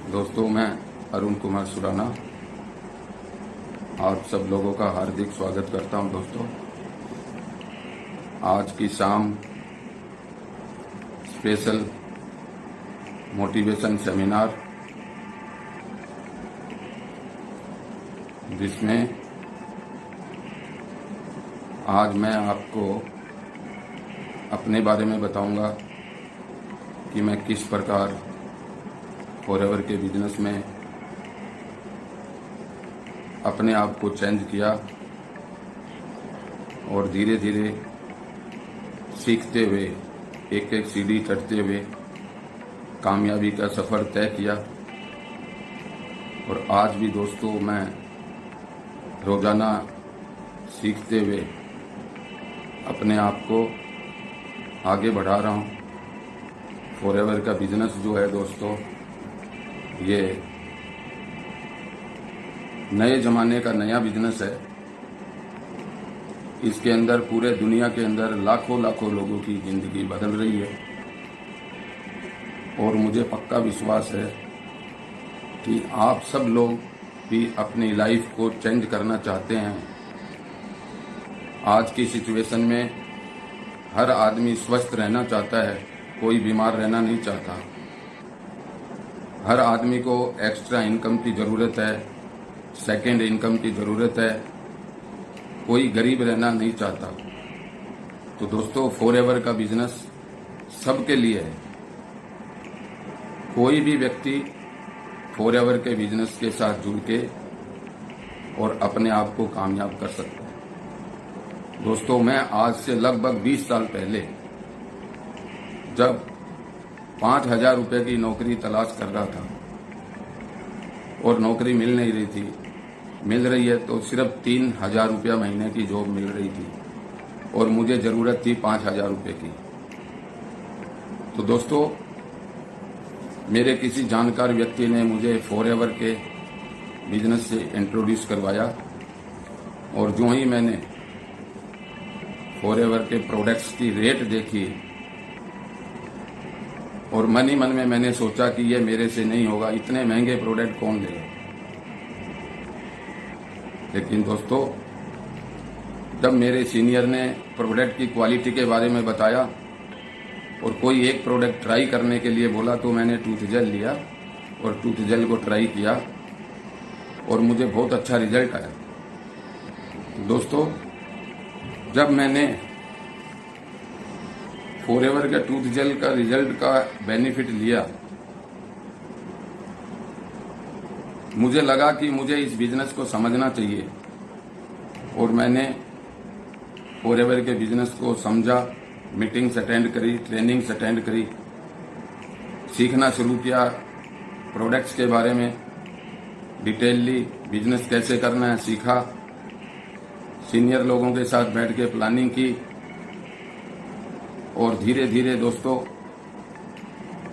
दोस्तों, मैं अरुण कुमार सुराना आप सब लोगों का हार्दिक स्वागत करता हूं। दोस्तों, आज की शाम स्पेशल मोटिवेशन सेमिनार, जिसमें आज मैं आपको अपने बारे में बताऊंगा कि मैं किस प्रकार फॉरएवर के बिजनेस में अपने आप को चेंज किया और धीरे धीरे सीखते हुए एक एक सीढ़ी चढ़ते हुए कामयाबी का सफ़र तय किया। और आज भी दोस्तों मैं रोज़ाना सीखते हुए अपने आप को आगे बढ़ा रहा हूँ। फॉरएवर का बिजनेस जो है दोस्तों, ये नए ज़माने का नया बिजनेस है। इसके अंदर पूरे दुनिया के अंदर लाखों लाखों लोगों की ज़िंदगी बदल रही है और मुझे पक्का विश्वास है कि आप सब लोग भी अपनी लाइफ को चेंज करना चाहते हैं। आज की सिचुएशन में हर आदमी स्वस्थ रहना चाहता है, कोई बीमार रहना नहीं चाहता। हर आदमी को एक्स्ट्रा इनकम की ज़रूरत है, सेकेंड इनकम की ज़रूरत है, कोई गरीब रहना नहीं चाहता। तो दोस्तों, फॉरएवर का बिजनेस सबके लिए है। कोई भी व्यक्ति फॉरएवर के बिजनेस के साथ जुड़ के और अपने आप को कामयाब कर सकता है। दोस्तों, मैं आज से लगभग 20 साल पहले जब 5,000 रुपये की नौकरी तलाश कर रहा था और नौकरी मिल नहीं रही थी, मिल रही है तो सिर्फ 3,000 रुपया महीने की जॉब मिल रही थी और मुझे ज़रूरत थी 5,000 रुपये की। तो दोस्तों, मेरे किसी जानकार व्यक्ति ने मुझे फॉरएवर के बिजनेस से इंट्रोड्यूस करवाया और जो ही मैंने फॉरएवर के प्रोडक्ट्स की रेट देखी और मन ही मन में मैंने सोचा कि ये मेरे से नहीं होगा, इतने महंगे प्रोडक्ट कौन लेगा। लेकिन दोस्तों, जब मेरे सीनियर ने प्रोडक्ट की क्वालिटी के बारे में बताया और कोई एक प्रोडक्ट ट्राई करने के लिए बोला, तो मैंने टूथ जेल लिया और टूथ जेल को ट्राई किया और मुझे बहुत अच्छा रिजल्ट आया। दोस्तों, जब मैंने फॉरएवर का टूथ जेल का रिजल्ट का बेनिफिट लिया, मुझे लगा कि मुझे इस बिजनेस को समझना चाहिए और मैंने फॉरएवर के बिजनेस को समझा, मीटिंग्स अटेंड करी, ट्रेनिंग्स अटेंड करी, सीखना शुरू किया प्रोडक्ट्स के बारे में, डिटेलली बिजनेस कैसे करना है सीखा, सीनियर लोगों के साथ बैठ के प्लानिंग की और धीरे धीरे दोस्तों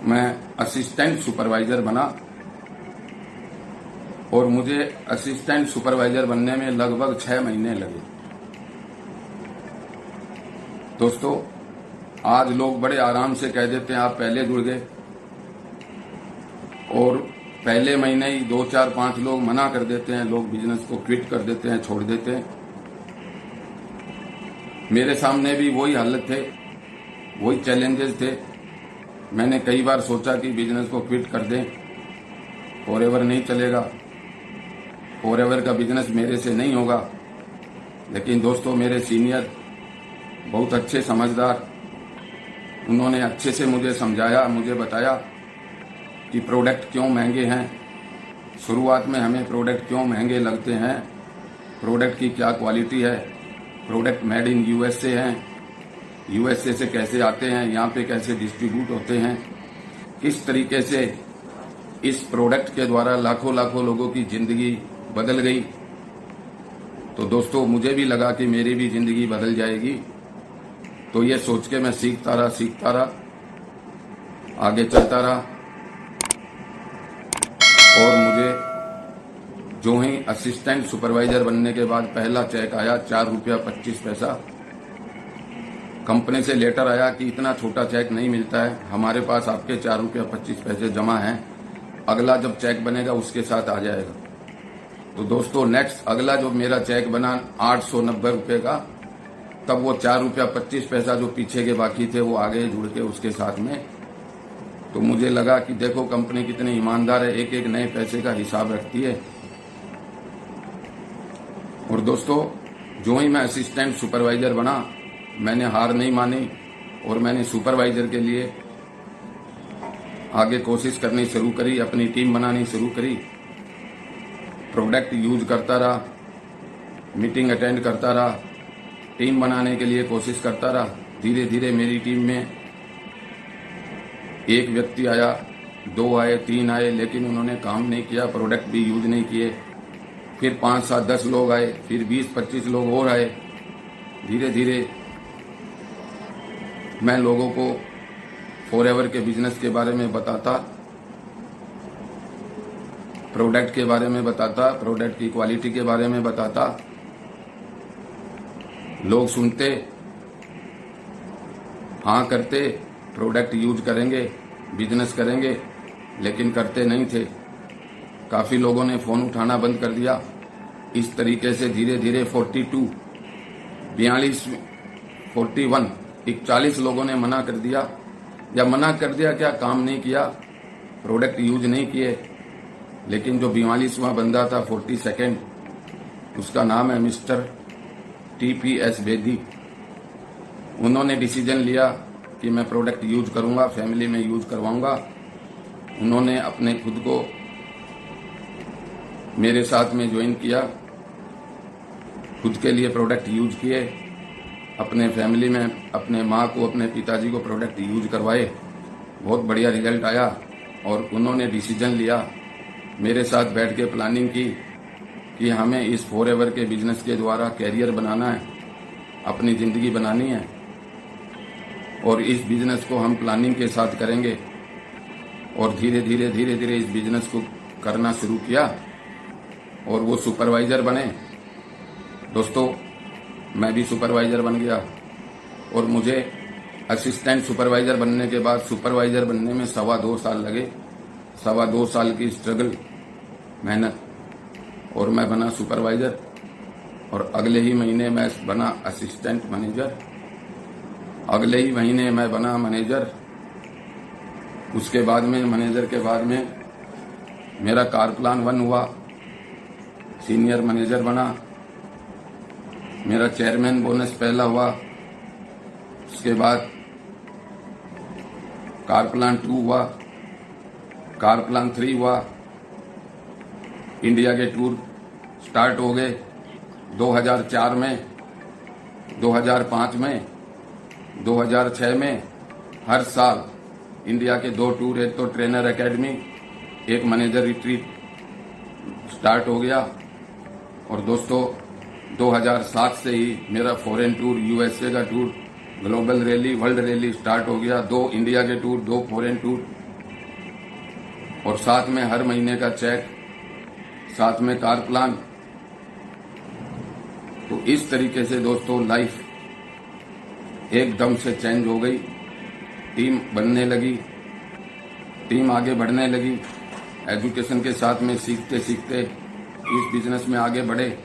मैं असिस्टेंट सुपरवाइजर बना और मुझे असिस्टेंट सुपरवाइजर बनने में लगभग 6 महीने लगे। दोस्तों, आज लोग बड़े आराम से कह देते हैं आप पहले जुड़ गए और पहले महीने ही 2, 4, 5 लोग मना कर देते हैं, लोग बिजनेस को क्विट कर देते हैं, छोड़ देते हैं। मेरे सामने भी वही हालत थे, वही चैलेंजेस थे। मैंने कई बार सोचा कि बिजनेस को क्विट कर दें, फॉरएवर नहीं चलेगा, फॉरएवर का बिजनेस मेरे से नहीं होगा। लेकिन दोस्तों, मेरे सीनियर बहुत अच्छे समझदार, उन्होंने अच्छे से मुझे समझाया, मुझे बताया कि प्रोडक्ट क्यों महंगे हैं, शुरुआत में हमें प्रोडक्ट क्यों महंगे लगते हैं, प्रोडक्ट की क्या क्वालिटी है, प्रोडक्ट मेड इन यूएसए हैं, यूएसए से कैसे आते हैं, यहाँ पे कैसे डिस्ट्रीब्यूट होते हैं, किस तरीके से इस प्रोडक्ट के द्वारा लाखों लाखों लोगों की ज़िंदगी बदल गई। तो दोस्तों, मुझे भी लगा कि मेरी भी ज़िंदगी बदल जाएगी। तो ये सोच के मैं सीखता रहा, आगे चलता रहा और मुझे जो ही असिस्टेंट सुपरवाइजर बनने के बाद पहला चेक आया 4 रुपया 25 पैसा, कंपनी से लेटर आया कि इतना छोटा चेक नहीं मिलता है, हमारे पास आपके 4 रुपया 25 पैसे जमा हैं, अगला जब चेक बनेगा उसके साथ आ जाएगा। तो दोस्तों नेक्स्ट अगला जो मेरा चेक बना 890 रुपये का, तब वो 4 रुपया 25 पैसा जो पीछे के बाकी थे वो आगे जुड़ के उसके साथ में। तो मुझे लगा कि देखो कंपनी कितनी ईमानदार है, एक एक नए पैसे का हिसाब रखती है। और दोस्तों जो ही मैं असिस्टेंट सुपरवाइजर बना, मैंने हार नहीं मानी और मैंने सुपरवाइजर के लिए आगे कोशिश करनी शुरू करी, अपनी टीम बनानी शुरू करी, प्रोडक्ट यूज करता रहा, मीटिंग अटेंड करता रहा, टीम बनाने के लिए कोशिश करता रहा। धीरे धीरे मेरी टीम में एक व्यक्ति आया, 2 आए, 3 आए, लेकिन उन्होंने काम नहीं किया, प्रोडक्ट भी यूज नहीं किए। फिर 5, 7, 10 लोग आए, फिर 20, 25 लोग और आए। धीरे धीरे मैं लोगों को फॉरएवर के बिजनेस के बारे में बताता, प्रोडक्ट के बारे में बताता, प्रोडक्ट की क्वालिटी के बारे में बताता। लोग सुनते, हाँ करते, प्रोडक्ट यूज करेंगे, बिजनेस करेंगे, लेकिन करते नहीं थे। काफी लोगों ने फोन उठाना बंद कर दिया। इस तरीके से धीरे धीरे 42, 42, 41, 41 लोगों ने मना कर दिया, या मना कर दिया क्या, काम नहीं किया, प्रोडक्ट यूज नहीं किए। लेकिन जो 42वां बंदा था, 42nd, उसका नाम है मिस्टर TPS बेदी। उन्होंने डिसीजन लिया कि मैं प्रोडक्ट यूज करूंगा, फैमिली में यूज करवाऊंगा। उन्होंने अपने खुद को मेरे साथ में ज्वाइन किया, खुद के लिए प्रोडक्ट यूज किए, अपने फैमिली में अपने माँ को, अपने पिताजी को प्रोडक्ट यूज करवाए। बहुत बढ़िया रिजल्ट आया और उन्होंने डिसीजन लिया, मेरे साथ बैठ के प्लानिंग की कि हमें इस फॉरएवर के बिजनेस के द्वारा कैरियर बनाना है, अपनी जिंदगी बनानी है और इस बिजनेस को हम प्लानिंग के साथ करेंगे। और धीरे धीरे इस बिजनेस को करना शुरू किया और वो सुपरवाइजर बने। दोस्तों मैं भी सुपरवाइजर बन गया और मुझे असिस्टेंट सुपरवाइजर बनने के बाद सुपरवाइजर बनने में 2.25 साल लगे। 2.25 साल की स्ट्रगल, मेहनत, और मैं बना सुपरवाइजर। और अगले ही महीने मैं बना असिस्टेंट मैनेजर, अगले ही महीने मैं बना मैनेजर। उसके बाद में मैनेजर के बाद में मेरा कार प्लान 1 हुआ, सीनियर मैनेजर बना। मेरा चेयरमैन बोनस पहला हुआ। उसके बाद कार प्लान 2 हुआ, कार प्लान 3 हुआ। इंडिया के टूर स्टार्ट हो गए 2004 में, 2005 में, 2006 में। हर साल इंडिया के 2 टूर, एक तो ट्रेनर एकेडमी, एक मैनेजर रिट्रीट स्टार्ट हो गया। और दोस्तों 2007 से ही मेरा फॉरेन टूर, USA का tour, global rally, world rally start हो गया। 2 इंडिया के टूर, 2 फॉरेन टूर, और साथ में हर महीने का चेक, साथ में कार प्लान। तो इस तरीके से दोस्तों लाइफ एकदम से चेंज हो गई। टीम बनने लगी, टीम आगे बढ़ने लगी। एजुकेशन के साथ में सीखते सीखते इस बिजनेस में आगे बढ़े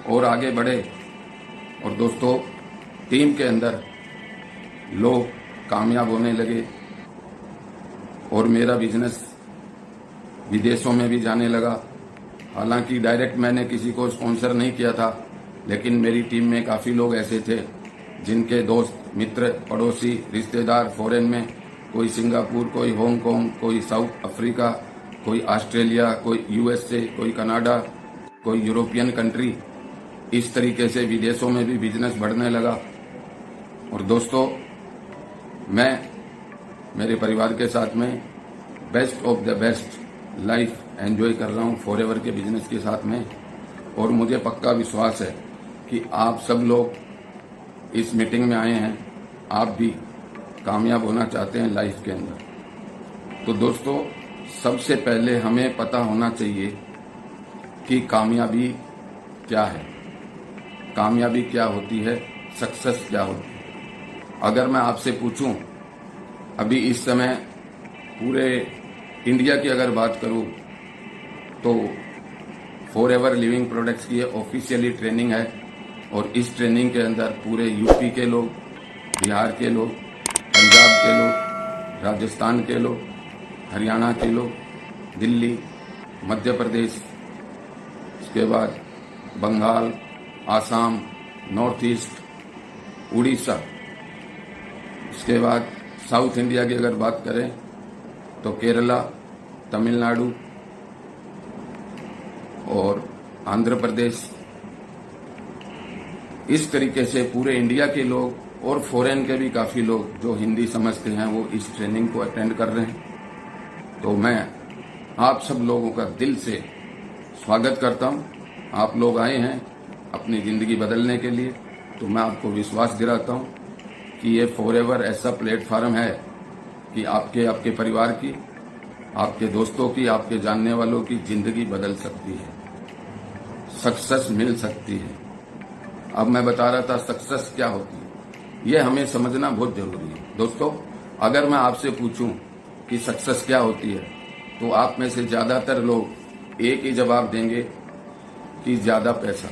और आगे बढ़े। और दोस्तों टीम के अंदर लोग कामयाब होने लगे और मेरा बिजनेस विदेशों में भी जाने लगा। हालांकि डायरेक्ट मैंने किसी को स्पॉन्सर नहीं किया था, लेकिन मेरी टीम में काफ़ी लोग ऐसे थे जिनके दोस्त, मित्र, पड़ोसी, रिश्तेदार फॉरेन में, कोई सिंगापुर, कोई हांगकांग, कोई साउथ अफ्रीका, कोई ऑस्ट्रेलिया, कोई USA, कोई कनाडा, कोई यूरोपियन कंट्री। इस तरीके से विदेशों में भी बिजनेस बढ़ने लगा। और दोस्तों मैं मेरे परिवार के साथ में best of the best life enjoy कर रहा हूं फॉरएवर के बिजनेस के साथ में। और मुझे पक्का विश्वास है कि आप सब लोग इस मीटिंग में आए हैं, आप भी कामयाब होना चाहते हैं लाइफ के अंदर। तो दोस्तों सबसे पहले हमें पता होना चाहिए कि कामयाबी क्या है, कामयाबी क्या होती है, सक्सेस क्या होती है। अगर मैं आपसे पूछूं, अभी इस समय पूरे इंडिया की अगर बात करूं तो फॉरएवर लिविंग प्रोडक्ट्स की ऑफिशियली ट्रेनिंग है और इस ट्रेनिंग के अंदर पूरे यूपी के लोग, बिहार के लोग, पंजाब के लोग, राजस्थान के लोग, हरियाणा के लोग, दिल्ली, मध्य प्रदेश, उसके बाद बंगाल, आसाम, नॉर्थ ईस्ट, उड़ीसा, उसके बाद साउथ इंडिया की अगर बात करें तो केरला, तमिलनाडु और आंध्र प्रदेश, इस तरीके से पूरे इंडिया के लोग और फॉरेन के भी काफी लोग जो हिंदी समझते हैं वो इस ट्रेनिंग को अटेंड कर रहे हैं। तो मैं आप सब लोगों का दिल से स्वागत करता हूं। आप लोग आए हैं अपनी जिंदगी बदलने के लिए, तो मैं आपको विश्वास दिलाता हूं कि ये फॉरएवर ऐसा प्लेटफॉर्म है कि आपके परिवार की, आपके दोस्तों की, आपके जानने वालों की जिंदगी बदल सकती है, सक्सेस मिल सकती है। अब मैं बता रहा था सक्सेस क्या होती है, ये हमें समझना बहुत जरूरी है। दोस्तों, अगर मैं आपसे पूछूं कि सक्सेस क्या होती है तो आप में से ज्यादातर लोग एक ही जवाब देंगे कि ज्यादा पैसा,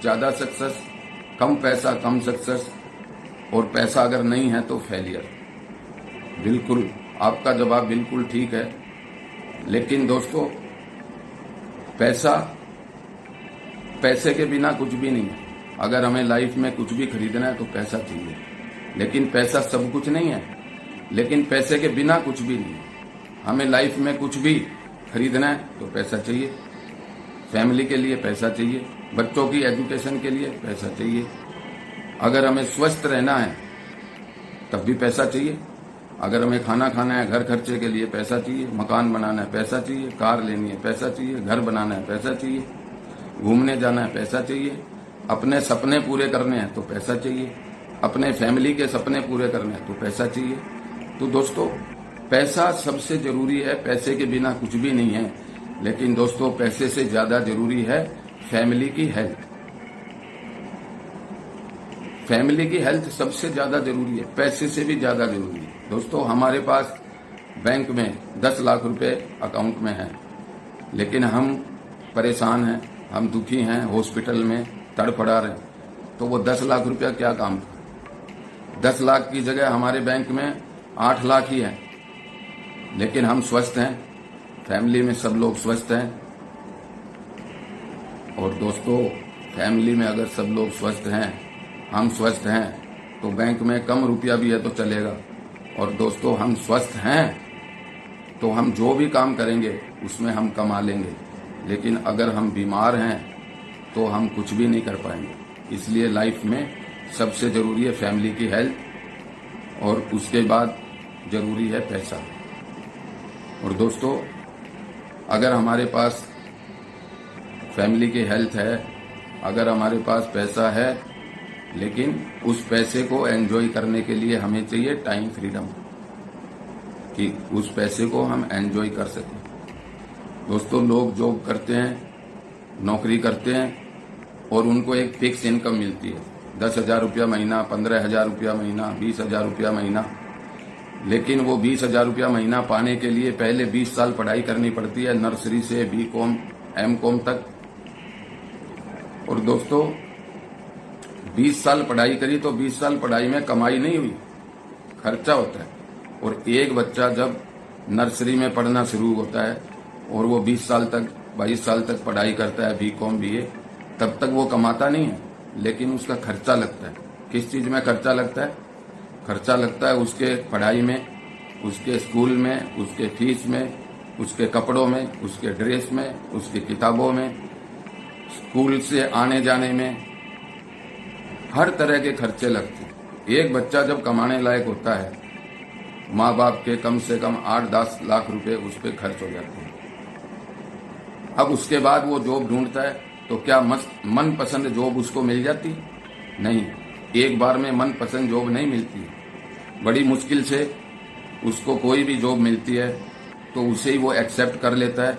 ज्यादा सक्सेस, कम पैसा कम सक्सेस, और पैसा अगर नहीं है तो फेलियर। बिल्कुल, आपका जवाब बिल्कुल ठीक है। लेकिन दोस्तों, पैसे के बिना कुछ भी नहीं है। अगर हमें लाइफ में कुछ भी खरीदना है तो पैसा चाहिए, लेकिन पैसा सब कुछ नहीं है। लेकिन पैसे के बिना कुछ भी नहीं है। हमें लाइफ में कुछ भी खरीदना है तो पैसा चाहिए, फैमिली के लिए पैसा चाहिए, बच्चों की एजुकेशन के लिए पैसा चाहिए, अगर हमें स्वस्थ रहना है तब भी पैसा चाहिए, अगर हमें खाना खाना है, घर खर्चे के लिए पैसा चाहिए, मकान बनाना है पैसा चाहिए, कार लेनी है पैसा चाहिए, घर बनाना है पैसा चाहिए, घूमने जाना है पैसा चाहिए, अपने सपने पूरे करने हैं तो पैसा चाहिए, अपने फैमिली के सपने पूरे करने हैं तो पैसा चाहिए। तो दोस्तों, पैसा सबसे जरूरी है, पैसे के बिना कुछ भी नहीं है। लेकिन दोस्तों, पैसे से ज्यादा जरूरी है फैमिली की हेल्थ। फैमिली की हेल्थ सबसे ज्यादा जरूरी है, पैसे से भी ज्यादा जरूरी है। दोस्तों, हमारे पास बैंक में 10 लाख रुपए अकाउंट में है, लेकिन हम परेशान हैं, हम दुखी हैं, हॉस्पिटल में तड़पड़ा रहे, तो वो 10 लाख रुपया क्या काम का? 10 लाख की जगह हमारे बैंक में 8 लाख ही है, लेकिन हम स्वस्थ हैं, फैमिली में सब लोग स्वस्थ हैं। और दोस्तों, फैमिली में अगर सब लोग स्वस्थ हैं, हम स्वस्थ हैं, तो बैंक में कम रुपया भी है तो चलेगा। और दोस्तों, हम स्वस्थ हैं तो हम जो भी काम करेंगे उसमें हम कमा लेंगे, लेकिन अगर हम बीमार हैं तो हम कुछ भी नहीं कर पाएंगे। इसलिए लाइफ में सबसे जरूरी है फैमिली की हेल्थ, और उसके बाद जरूरी है पैसा। और दोस्तों, अगर हमारे पास फैमिली की हेल्थ है, अगर हमारे पास पैसा है, लेकिन उस पैसे को एंजॉय करने के लिए हमें चाहिए टाइम फ्रीडम, कि उस पैसे को हम एंजॉय कर सकें। दोस्तों, लोग जॉब करते हैं, नौकरी करते हैं और उनको एक फिक्स इनकम मिलती है, 10,000 रुपया महीना, 15,000 रुपया महीना, 20,000 रुपया महीना। लेकिन वो 20,000 रुपया महीना पाने के लिए पहले 20 साल पढ़ाई करनी पड़ती है, नर्सरी से BCom, MCom तक। और दोस्तों, 20 साल पढ़ाई करी तो 20 साल पढ़ाई में कमाई नहीं हुई, खर्चा होता है। और एक बच्चा जब नर्सरी में पढ़ना शुरू होता है और वो 20 साल तक, 22 साल तक पढ़ाई करता है, BCom, BA, तब तक वो कमाता नहीं है, लेकिन उसका खर्चा लगता है। किस चीज में खर्चा लगता है? खर्चा लगता है उसके पढ़ाई में, उसके स्कूल में, उसके फीस में, उसके कपड़ों में, उसके ड्रेस में, उसकी किताबों में, स्कूल से आने जाने में, हर तरह के खर्चे लगते हैं। एक बच्चा जब कमाने लायक होता है, माँ बाप के कम से कम 8-10 लाख रुपए उस पर खर्च हो जाते हैं। अब उसके बाद वो जॉब ढूंढता है तो क्या मनपसंद जॉब उसको मिल जाती? नहीं, एक बार में मनपसंद जॉब नहीं मिलती, बड़ी मुश्किल से उसको कोई भी जॉब मिलती है तो उसे ही वो एक्सेप्ट कर लेता है।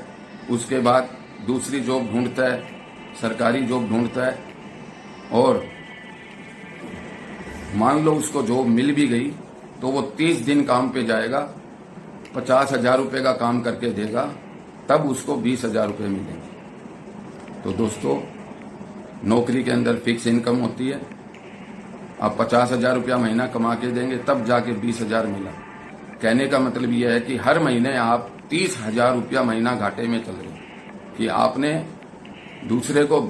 उसके बाद दूसरी जॉब ढूंढता है, सरकारी जॉब ढूंढता है, और मान लो उसको जॉब मिल भी गई तो वो 30 दिन काम पे जाएगा 50,000 रुपये का काम करके देगा तब उसको 20,000 रुपये मिलेंगे। तो दोस्तों, नौकरी के अंदर फिक्स इनकम होती है। आप 50,000 रुपया महीना कमा के देंगे तब जाके 20,000 मिला। कहने का मतलब यह है कि हर महीने आप 30,000 रुपया महीना घाटे में चल रहे हैं कि आपने दूसरे को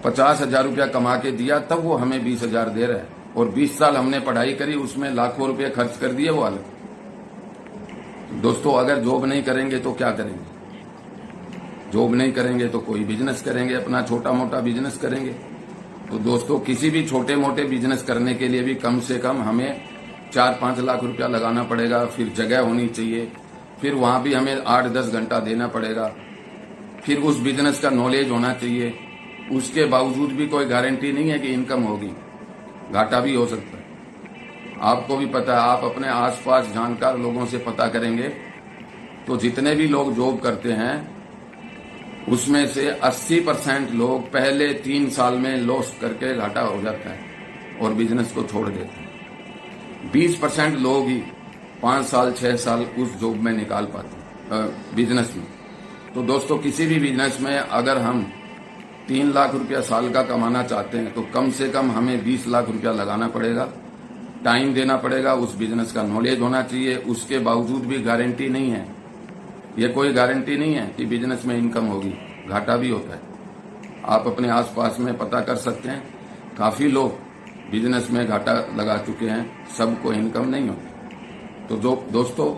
50,000 रुपया कमा के दिया तब वो हमें 20,000 दे रहा है, और 20 साल हमने पढ़ाई करी, उसमें लाखों रुपए खर्च कर दिए वो अलग। दोस्तों, अगर जॉब नहीं करेंगे तो क्या करेंगे? जॉब नहीं करेंगे तो कोई बिजनेस करेंगे, अपना छोटा मोटा बिजनेस करेंगे। तो दोस्तों, किसी भी छोटे मोटे बिजनेस करने के लिए भी कम से कम हमें 4-5 लाख रुपया लगाना पड़ेगा। फिर जगह होनी चाहिए, फिर वहां भी हमें 8-10 घंटा देना पड़ेगा, फिर उस बिजनेस का नॉलेज होना चाहिए। उसके बावजूद भी कोई गारंटी नहीं है कि इनकम होगी, घाटा भी हो सकता है। आपको भी पता है, आप अपने आसपास जानकार लोगों से पता करेंगे तो जितने भी लोग जॉब करते हैं उसमें से 80% लोग पहले 3 साल में लॉस करके घाटा हो जाता है और बिजनेस को छोड़ देते हैं। 20% लोग ही 5 साल 6 साल उस जॉब में निकाल पाते हैं बिजनेस में। तो दोस्तों, किसी भी बिजनेस में अगर हम 3 लाख रुपया साल का कमाना चाहते हैं तो कम से कम हमें 20 लाख रुपया लगाना पड़ेगा, टाइम देना पड़ेगा, उस बिजनेस का नॉलेज होना चाहिए। उसके बावजूद भी गारंटी नहीं है, ये कोई गारंटी नहीं है कि बिजनेस में इनकम होगी, घाटा भी होता है। आप अपने आसपास में पता कर सकते हैं, काफी लोग बिजनेस में घाटा लगा चुके हैं, सबको इनकम नहीं होती। तो जो दोस्तों,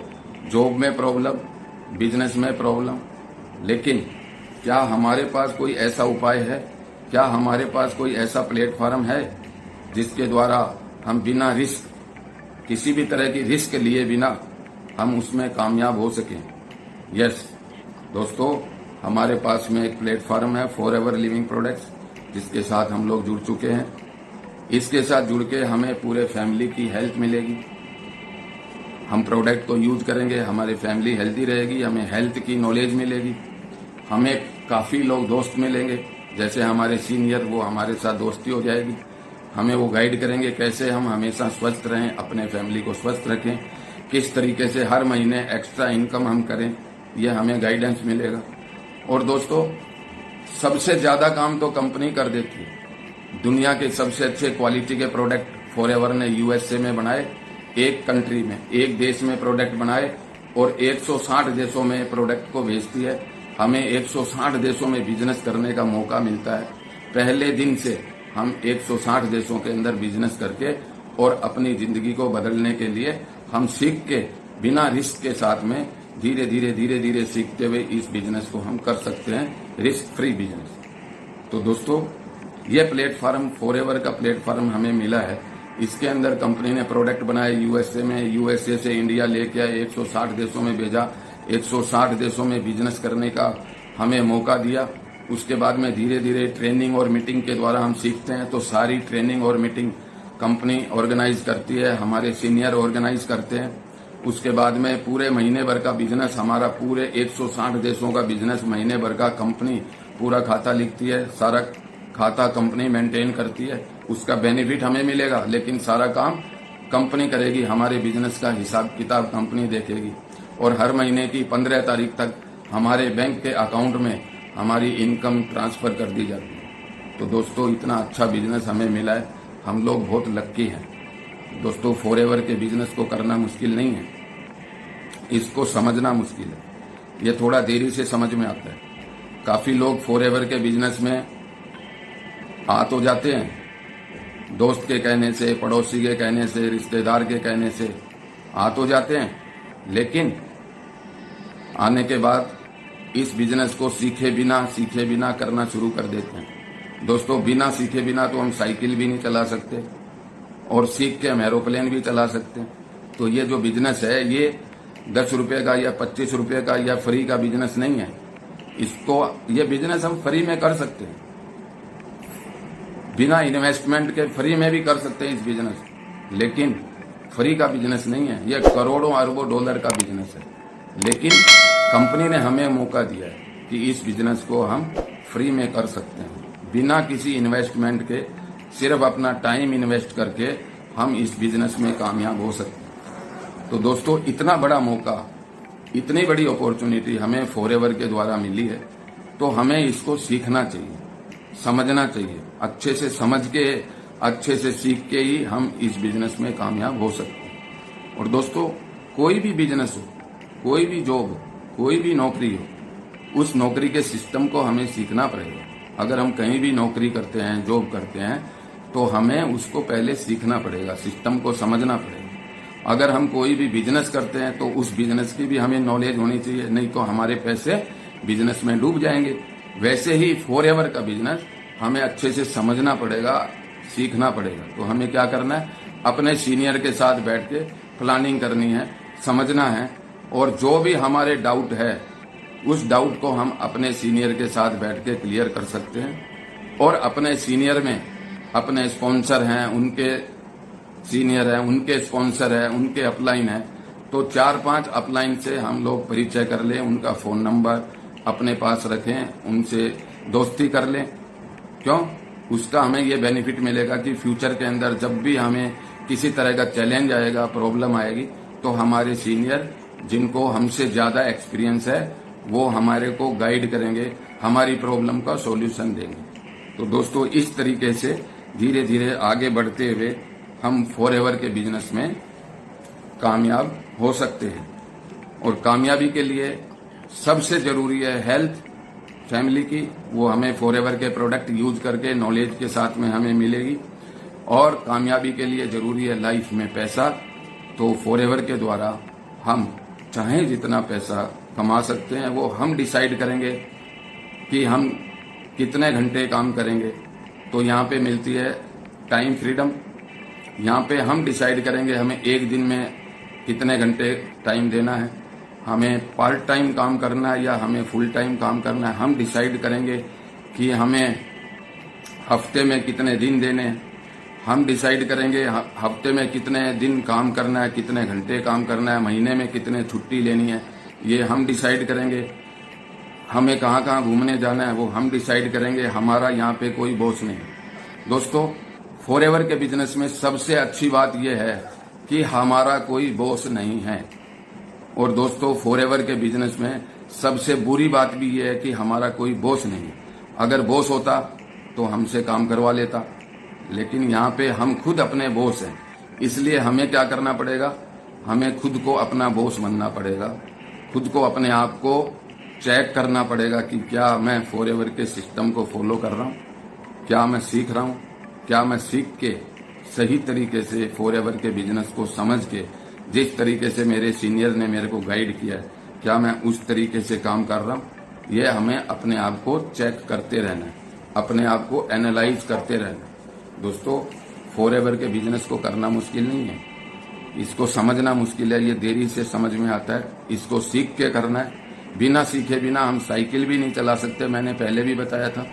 जॉब में प्रॉब्लम, बिजनेस में प्रॉब्लम, लेकिन क्या हमारे पास कोई ऐसा उपाय है, क्या हमारे पास कोई ऐसा प्लेटफॉर्म है जिसके द्वारा हम बिना रिस्क, किसी भी तरह की रिस्क लिए बिना हम उसमें कामयाब हो सकें? यस दोस्तों, हमारे पास में एक प्लेटफॉर्म है फॉरएवर लिविंग प्रोडक्ट्स, जिसके साथ हम लोग जुड़ चुके हैं। इसके साथ जुड़ के हमें पूरे फैमिली की हेल्थ मिलेगी। हम प्रोडक्ट को यूज करेंगे, हमारी फैमिली हेल्दी रहेगी, हमें हेल्थ की नॉलेज मिलेगी, हमें काफी लोग दोस्त मिलेंगे, जैसे हमारे सीनियर, वो हमारे साथ दोस्ती हो जाएगी। हमें वो गाइड करेंगे कैसे हम हमेशा स्वस्थ रहें, अपने फैमिली को स्वस्थ रखें, किस तरीके से हर महीने एक्स्ट्रा इनकम हम करें, ये हमें गाइडेंस मिलेगा। और दोस्तों, सबसे ज्यादा काम तो कंपनी कर देती है। दुनिया के सबसे अच्छे क्वालिटी के प्रोडक्ट फॉरएवर ने यूएसए में बनाए, एक कंट्री में, एक देश में प्रोडक्ट बनाए और 160 देशों में प्रोडक्ट को भेजती है। हमें 160 देशों में बिजनेस करने का मौका मिलता है। पहले दिन से हम 160 देशों के अंदर बिजनेस करके और अपनी जिंदगी को बदलने के लिए हम सीख के, बिना रिस्क के साथ में धीरे धीरे सीखते हुए इस बिजनेस को हम कर सकते हैं, रिस्क फ्री बिजनेस। तो दोस्तों, ये प्लेटफॉर्म फॉरएवर का प्लेटफॉर्म हमें मिला है। इसके अंदर कंपनी ने प्रोडक्ट बनाए यूएसए में, यूएसए से इंडिया लेके आए, 160 देशों में भेजा, 160 देशों में बिजनेस करने का हमें मौका दिया। उसके बाद में धीरे धीरे ट्रेनिंग और मीटिंग के द्वारा हम सीखते हैं। तो सारी ट्रेनिंग और मीटिंग कंपनी ऑर्गेनाइज करती है, हमारे सीनियर ऑर्गेनाइज करते हैं। उसके बाद में पूरे महीने भर का बिजनेस, हमारा पूरे 160 देशों का बिजनेस महीने भर का कंपनी पूरा खाता लिखती है, सारा खाता कंपनी मेंटेन करती है। उसका बेनिफिट हमें मिलेगा, लेकिन सारा काम कंपनी करेगी, हमारे बिजनेस का हिसाब किताब कंपनी देखेगी। और हर महीने की 15 तारीख तक हमारे बैंक के अकाउंट में हमारी इनकम ट्रांसफर कर दी जाती है। तो दोस्तों, इतना अच्छा बिजनेस हमें मिला है, हम लोग बहुत लक्की हैं। दोस्तों, फॉरएवर के बिजनेस को करना मुश्किल नहीं है, इसको समझना मुश्किल है। ये थोड़ा देरी से समझ में आता है। काफी लोग फॉरएवर के बिजनेस में आ तो जाते हैं, दोस्त के कहने से, पड़ोसी के कहने से, रिश्तेदार के कहने से आ तो जाते हैं, लेकिन आने के बाद इस बिजनेस को सीखे बिना करना शुरू कर देते हैं। दोस्तों, बिना सीखे बिना तो हम साइकिल भी नहीं चला सकते, और सीख के हम एरोप्लेन भी चला सकते हैं। तो ये जो बिजनेस है, ये 10 रुपए का या 25 रुपए का या फ्री का बिजनेस नहीं है। ये बिजनेस हम फ्री में कर सकते हैं, बिना इन्वेस्टमेंट के फ्री में भी कर सकते हैं इस बिजनेस, लेकिन फ्री का बिजनेस नहीं है। यह करोड़ों अरबों डॉलर का बिजनेस है, लेकिन कंपनी ने हमें मौका दिया है कि इस बिजनेस को हम फ्री में कर सकते हैं, बिना किसी इन्वेस्टमेंट के, सिर्फ अपना टाइम इन्वेस्ट करके हम इस बिजनेस में कामयाब हो सकते हैं। तो दोस्तों इतना बड़ा मौका, इतनी बड़ी अपॉर्चुनिटी हमें फॉरएवर के द्वारा मिली है, तो हमें इसको सीखना चाहिए, समझना चाहिए। अच्छे से समझ के, अच्छे से सीख के ही हम इस बिजनेस में कामयाब हो सकते हैं। और दोस्तों कोई भी बिजनेस हो, कोई भी जॉब हो, कोई भी नौकरी हो, उस नौकरी के सिस्टम को हमें सीखना पड़ेगा। अगर हम कहीं भी नौकरी करते हैं, जॉब करते हैं, तो हमें उसको पहले सीखना पड़ेगा, सिस्टम को समझना पड़ेगा। अगर हम कोई भी बिजनेस करते हैं तो उस बिजनेस की भी हमें नॉलेज होनी चाहिए, नहीं तो हमारे पैसे बिजनेस में डूब जाएंगे। वैसे ही फॉरएवर का बिजनेस हमें अच्छे से समझना पड़ेगा, सीखना पड़ेगा। तो हमें क्या करना है, अपने सीनियर के साथ बैठ के प्लानिंग करनी है, समझना है, और जो भी हमारे डाउट है उस डाउट को हम अपने सीनियर के साथ बैठ के क्लियर कर सकते हैं। और अपने सीनियर में अपने स्पॉन्सर हैं, उनके सीनियर हैं, उनके स्पॉन्सर हैं, उनके अपलाइन हैं, तो 4-5 अपलाइन से हम लोग परिचय कर लें, उनका फोन नंबर अपने पास रखें, उनसे दोस्ती कर लें। क्यों? उसका हमें ये बेनिफिट मिलेगा कि फ्यूचर के अंदर जब भी हमें किसी तरह का चैलेंज आएगा, प्रॉब्लम आएगी, तो हमारे सीनियर जिनको हमसे ज्यादा एक्सपीरियंस है वो हमारे को गाइड करेंगे, हमारी प्रॉब्लम का सॉल्यूशन देंगे। तो दोस्तों इस तरीके से धीरे धीरे आगे बढ़ते हुए हम फॉरएवर के बिजनेस में कामयाब हो सकते हैं। और कामयाबी के लिए सबसे जरूरी है हेल्थ फैमिली की, वो हमें फॉरएवर के प्रोडक्ट यूज करके नॉलेज के साथ में हमें मिलेगी। और कामयाबी के लिए जरूरी है लाइफ में पैसा, तो फॉरएवर के द्वारा हम चाहे जितना पैसा कमा सकते हैं वो हम डिसाइड करेंगे कि हम कितने घंटे काम करेंगे। तो यहाँ पे मिलती है टाइम फ्रीडम। यहाँ पे हम डिसाइड करेंगे हमें एक दिन में कितने घंटे टाइम देना है, हमें पार्ट टाइम काम करना है या हमें फुल टाइम काम करना है। हम डिसाइड करेंगे कि हमें हफ्ते में कितने दिन देने हैं, हम डिसाइड करेंगे हफ्ते में कितने दिन काम करना है, कितने घंटे काम करना है, महीने में कितने छुट्टी लेनी है, ये हम डिसाइड करेंगे। हमें कहाँ कहाँ घूमने जाना है वो हम डिसाइड करेंगे। हमारा यहाँ पे कोई बॉस नहीं है। दोस्तों फॉरएवर के बिजनेस में सबसे अच्छी बात यह है कि हमारा कोई बॉस नहीं है। और दोस्तों फॉरएवर के बिजनेस में सबसे बुरी बात भी यह है कि हमारा कोई बॉस नहीं है। अगर बॉस होता तो हमसे काम करवा लेता, लेकिन यहाँ पे हम खुद अपने बॉस हैं। इसलिए हमें क्या करना पड़ेगा, हमें खुद को अपना बॉस बनना पड़ेगा, खुद को अपने आप को चेक करना पड़ेगा कि क्या मैं फॉरएवर के सिस्टम को फॉलो कर रहा हूँ, क्या मैं सीख रहा हूँ, क्या मैं सीख के सही तरीके से फॉरएवर के बिजनेस को समझ के जिस तरीके से मेरे सीनियर ने मेरे को गाइड किया है, क्या मैं उस तरीके से काम कर रहा हूँ। ये हमें अपने आप को चेक करते रहना है, अपने आप को एनालाइज करते रहना है। दोस्तों फॉरएवर के बिजनेस को करना मुश्किल नहीं है, इसको समझना मुश्किल है, ये देरी से समझ में आता है। इसको सीख के करना है, बिना सीखे बिना हम साइकिल भी नहीं चला सकते, मैंने पहले भी बताया था।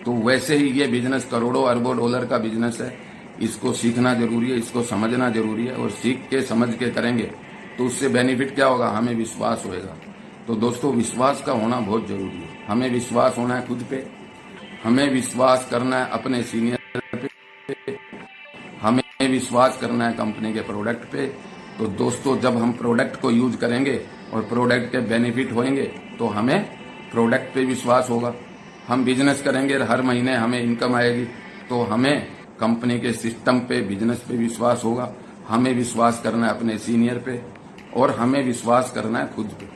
तो वैसे ही ये बिजनेस करोड़ों अरबों डॉलर का बिजनेस है, इसको सीखना जरूरी है, इसको समझना जरूरी है। और सीख के समझ के करेंगे तो उससे बेनिफिट क्या होगा, हमें विश्वास होएगा। तो दोस्तों विश्वास का होना बहुत जरूरी है। हमें विश्वास होना है खुद पे, हमें विश्वास करना है अपने सीनियर पे, हमें विश्वास करना है कंपनी के प्रोडक्ट पे। तो दोस्तों जब हम प्रोडक्ट को यूज करेंगे और प्रोडक्ट के बेनिफिट होंगे तो हमें प्रोडक्ट पे विश्वास होगा। हम बिजनेस करेंगे, हर महीने हमें इनकम आएगी, तो हमें कंपनी के सिस्टम पे, बिजनेस पे विश्वास होगा। हमें विश्वास करना है अपने सीनियर पे और हमें विश्वास करना है खुद पे।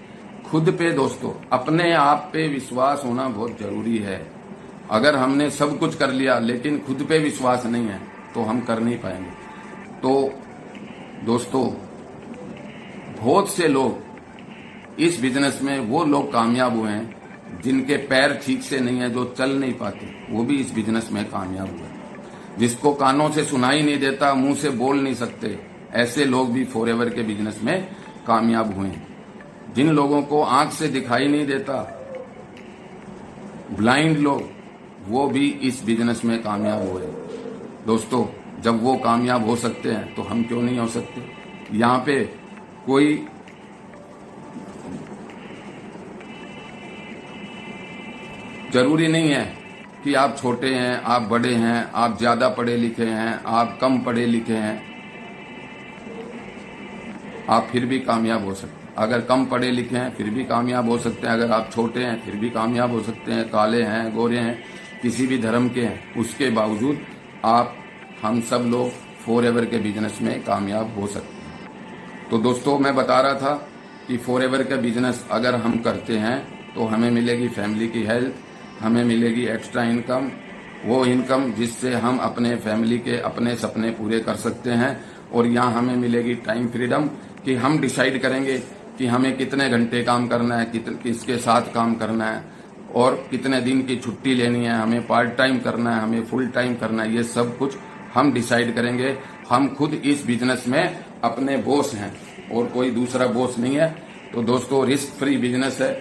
खुद पे दोस्तों अपने आप पे विश्वास होना बहुत जरूरी है। अगर हमने सब कुछ कर लिया लेकिन खुद पे विश्वास नहीं है तो हम कर नहीं पाएंगे। तो दोस्तों बहुत से लोग इस बिजनेस में, वो लोग कामयाब हुए हैं जिनके पैर ठीक से नहीं है, जो चल नहीं पाते, वो भी इस बिजनेस में कामयाब हुए। जिसको कानों से सुनाई नहीं देता, मुंह से बोल नहीं सकते, ऐसे लोग भी फॉरएवर के बिजनेस में कामयाब हुए हैं। जिन लोगों को आंख से दिखाई नहीं देता, ब्लाइंड लोग, वो भी इस बिजनेस में कामयाब हुए। दोस्तों जब वो कामयाब हो सकते हैं तो हम क्यों नहीं हो सकते। यहाँ पे कोई जरूरी नहीं है कि आप छोटे हैं, आप बड़े हैं, आप ज्यादा पढ़े लिखे हैं, आप कम पढ़े लिखे हैं। आप फिर भी कामयाब हो सकते हैं। अगर कम पढ़े लिखे हैं फिर भी कामयाब हो सकते हैं। अगर आप छोटे हैं फिर भी कामयाब हो सकते हैं। काले हैं, गोरे हैं, किसी भी धर्म के हैं, उसके बावजूद आप, हम सब लोग फॉरएवर के बिजनेस में कामयाब हो सकते हैं। तो दोस्तों, मैं बता रहा था कि फॉरएवर का बिजनेस अगर हम करते हैं तो हमें मिलेगी फैमिली की हेल्थ, हमें मिलेगी एक्स्ट्रा इनकम, वो इनकम जिससे हम अपने फैमिली के अपने सपने पूरे कर सकते हैं। और यहाँ हमें मिलेगी टाइम फ्रीडम कि हम डिसाइड करेंगे कि हमें कितने घंटे काम करना है, किसके साथ काम करना है और कितने दिन की छुट्टी लेनी है, हमें पार्ट टाइम करना है, हमें फुल टाइम करना है, ये सब कुछ हम डिसाइड करेंगे। हम खुद इस बिजनेस में अपने बॉस हैं और कोई दूसरा बॉस नहीं है। तो दोस्तों, रिस्क फ्री बिजनेस है।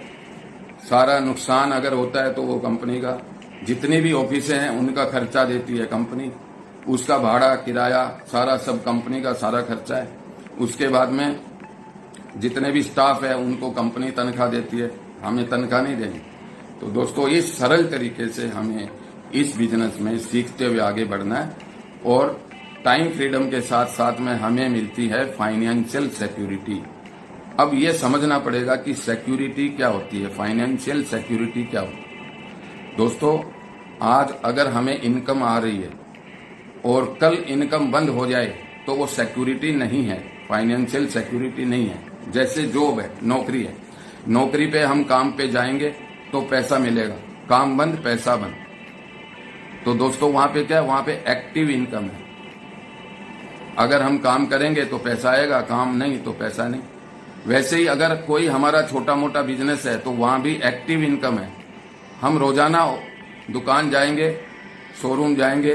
सारा नुकसान अगर होता है तो वो कंपनी का, जितनी भी ऑफिसें हैं उनका खर्चा देती है कंपनी, उसका भाड़ा, किराया, सारा सब कंपनी का सारा खर्चा है। उसके बाद में जितने भी स्टाफ है उनको कंपनी तनख्वाह देती है, हमें तनख्वाह नहीं देनी। तो दोस्तों, इस सरल तरीके से हमें इस बिजनेस में सीखते हुए आगे बढ़ना है और टाइम फ्रीडम के साथ साथ में हमें मिलती है फाइनेंशियल सिक्योरिटी। अब ये समझना पड़ेगा कि सिक्योरिटी क्या होती है, फाइनेंशियल सिक्योरिटी क्या होती है। दोस्तों, आज अगर हमें इनकम आ रही है और कल इनकम बंद हो जाए तो वो सिक्योरिटी नहीं है, फाइनेंशियल सिक्योरिटी नहीं है। जैसे जॉब है, नौकरी है, नौकरी पे हम काम पे जाएंगे तो पैसा मिलेगा, काम बंद पैसा बंद। तो दोस्तों, वहां पे क्या है, वहां पे एक्टिव इनकम है। अगर हम काम करेंगे तो पैसा आएगा, काम नहीं तो पैसा नहीं। वैसे ही अगर कोई हमारा छोटा मोटा बिजनेस है तो वहां भी एक्टिव इनकम है। हम रोजाना दुकान जाएंगे, शोरूम जाएंगे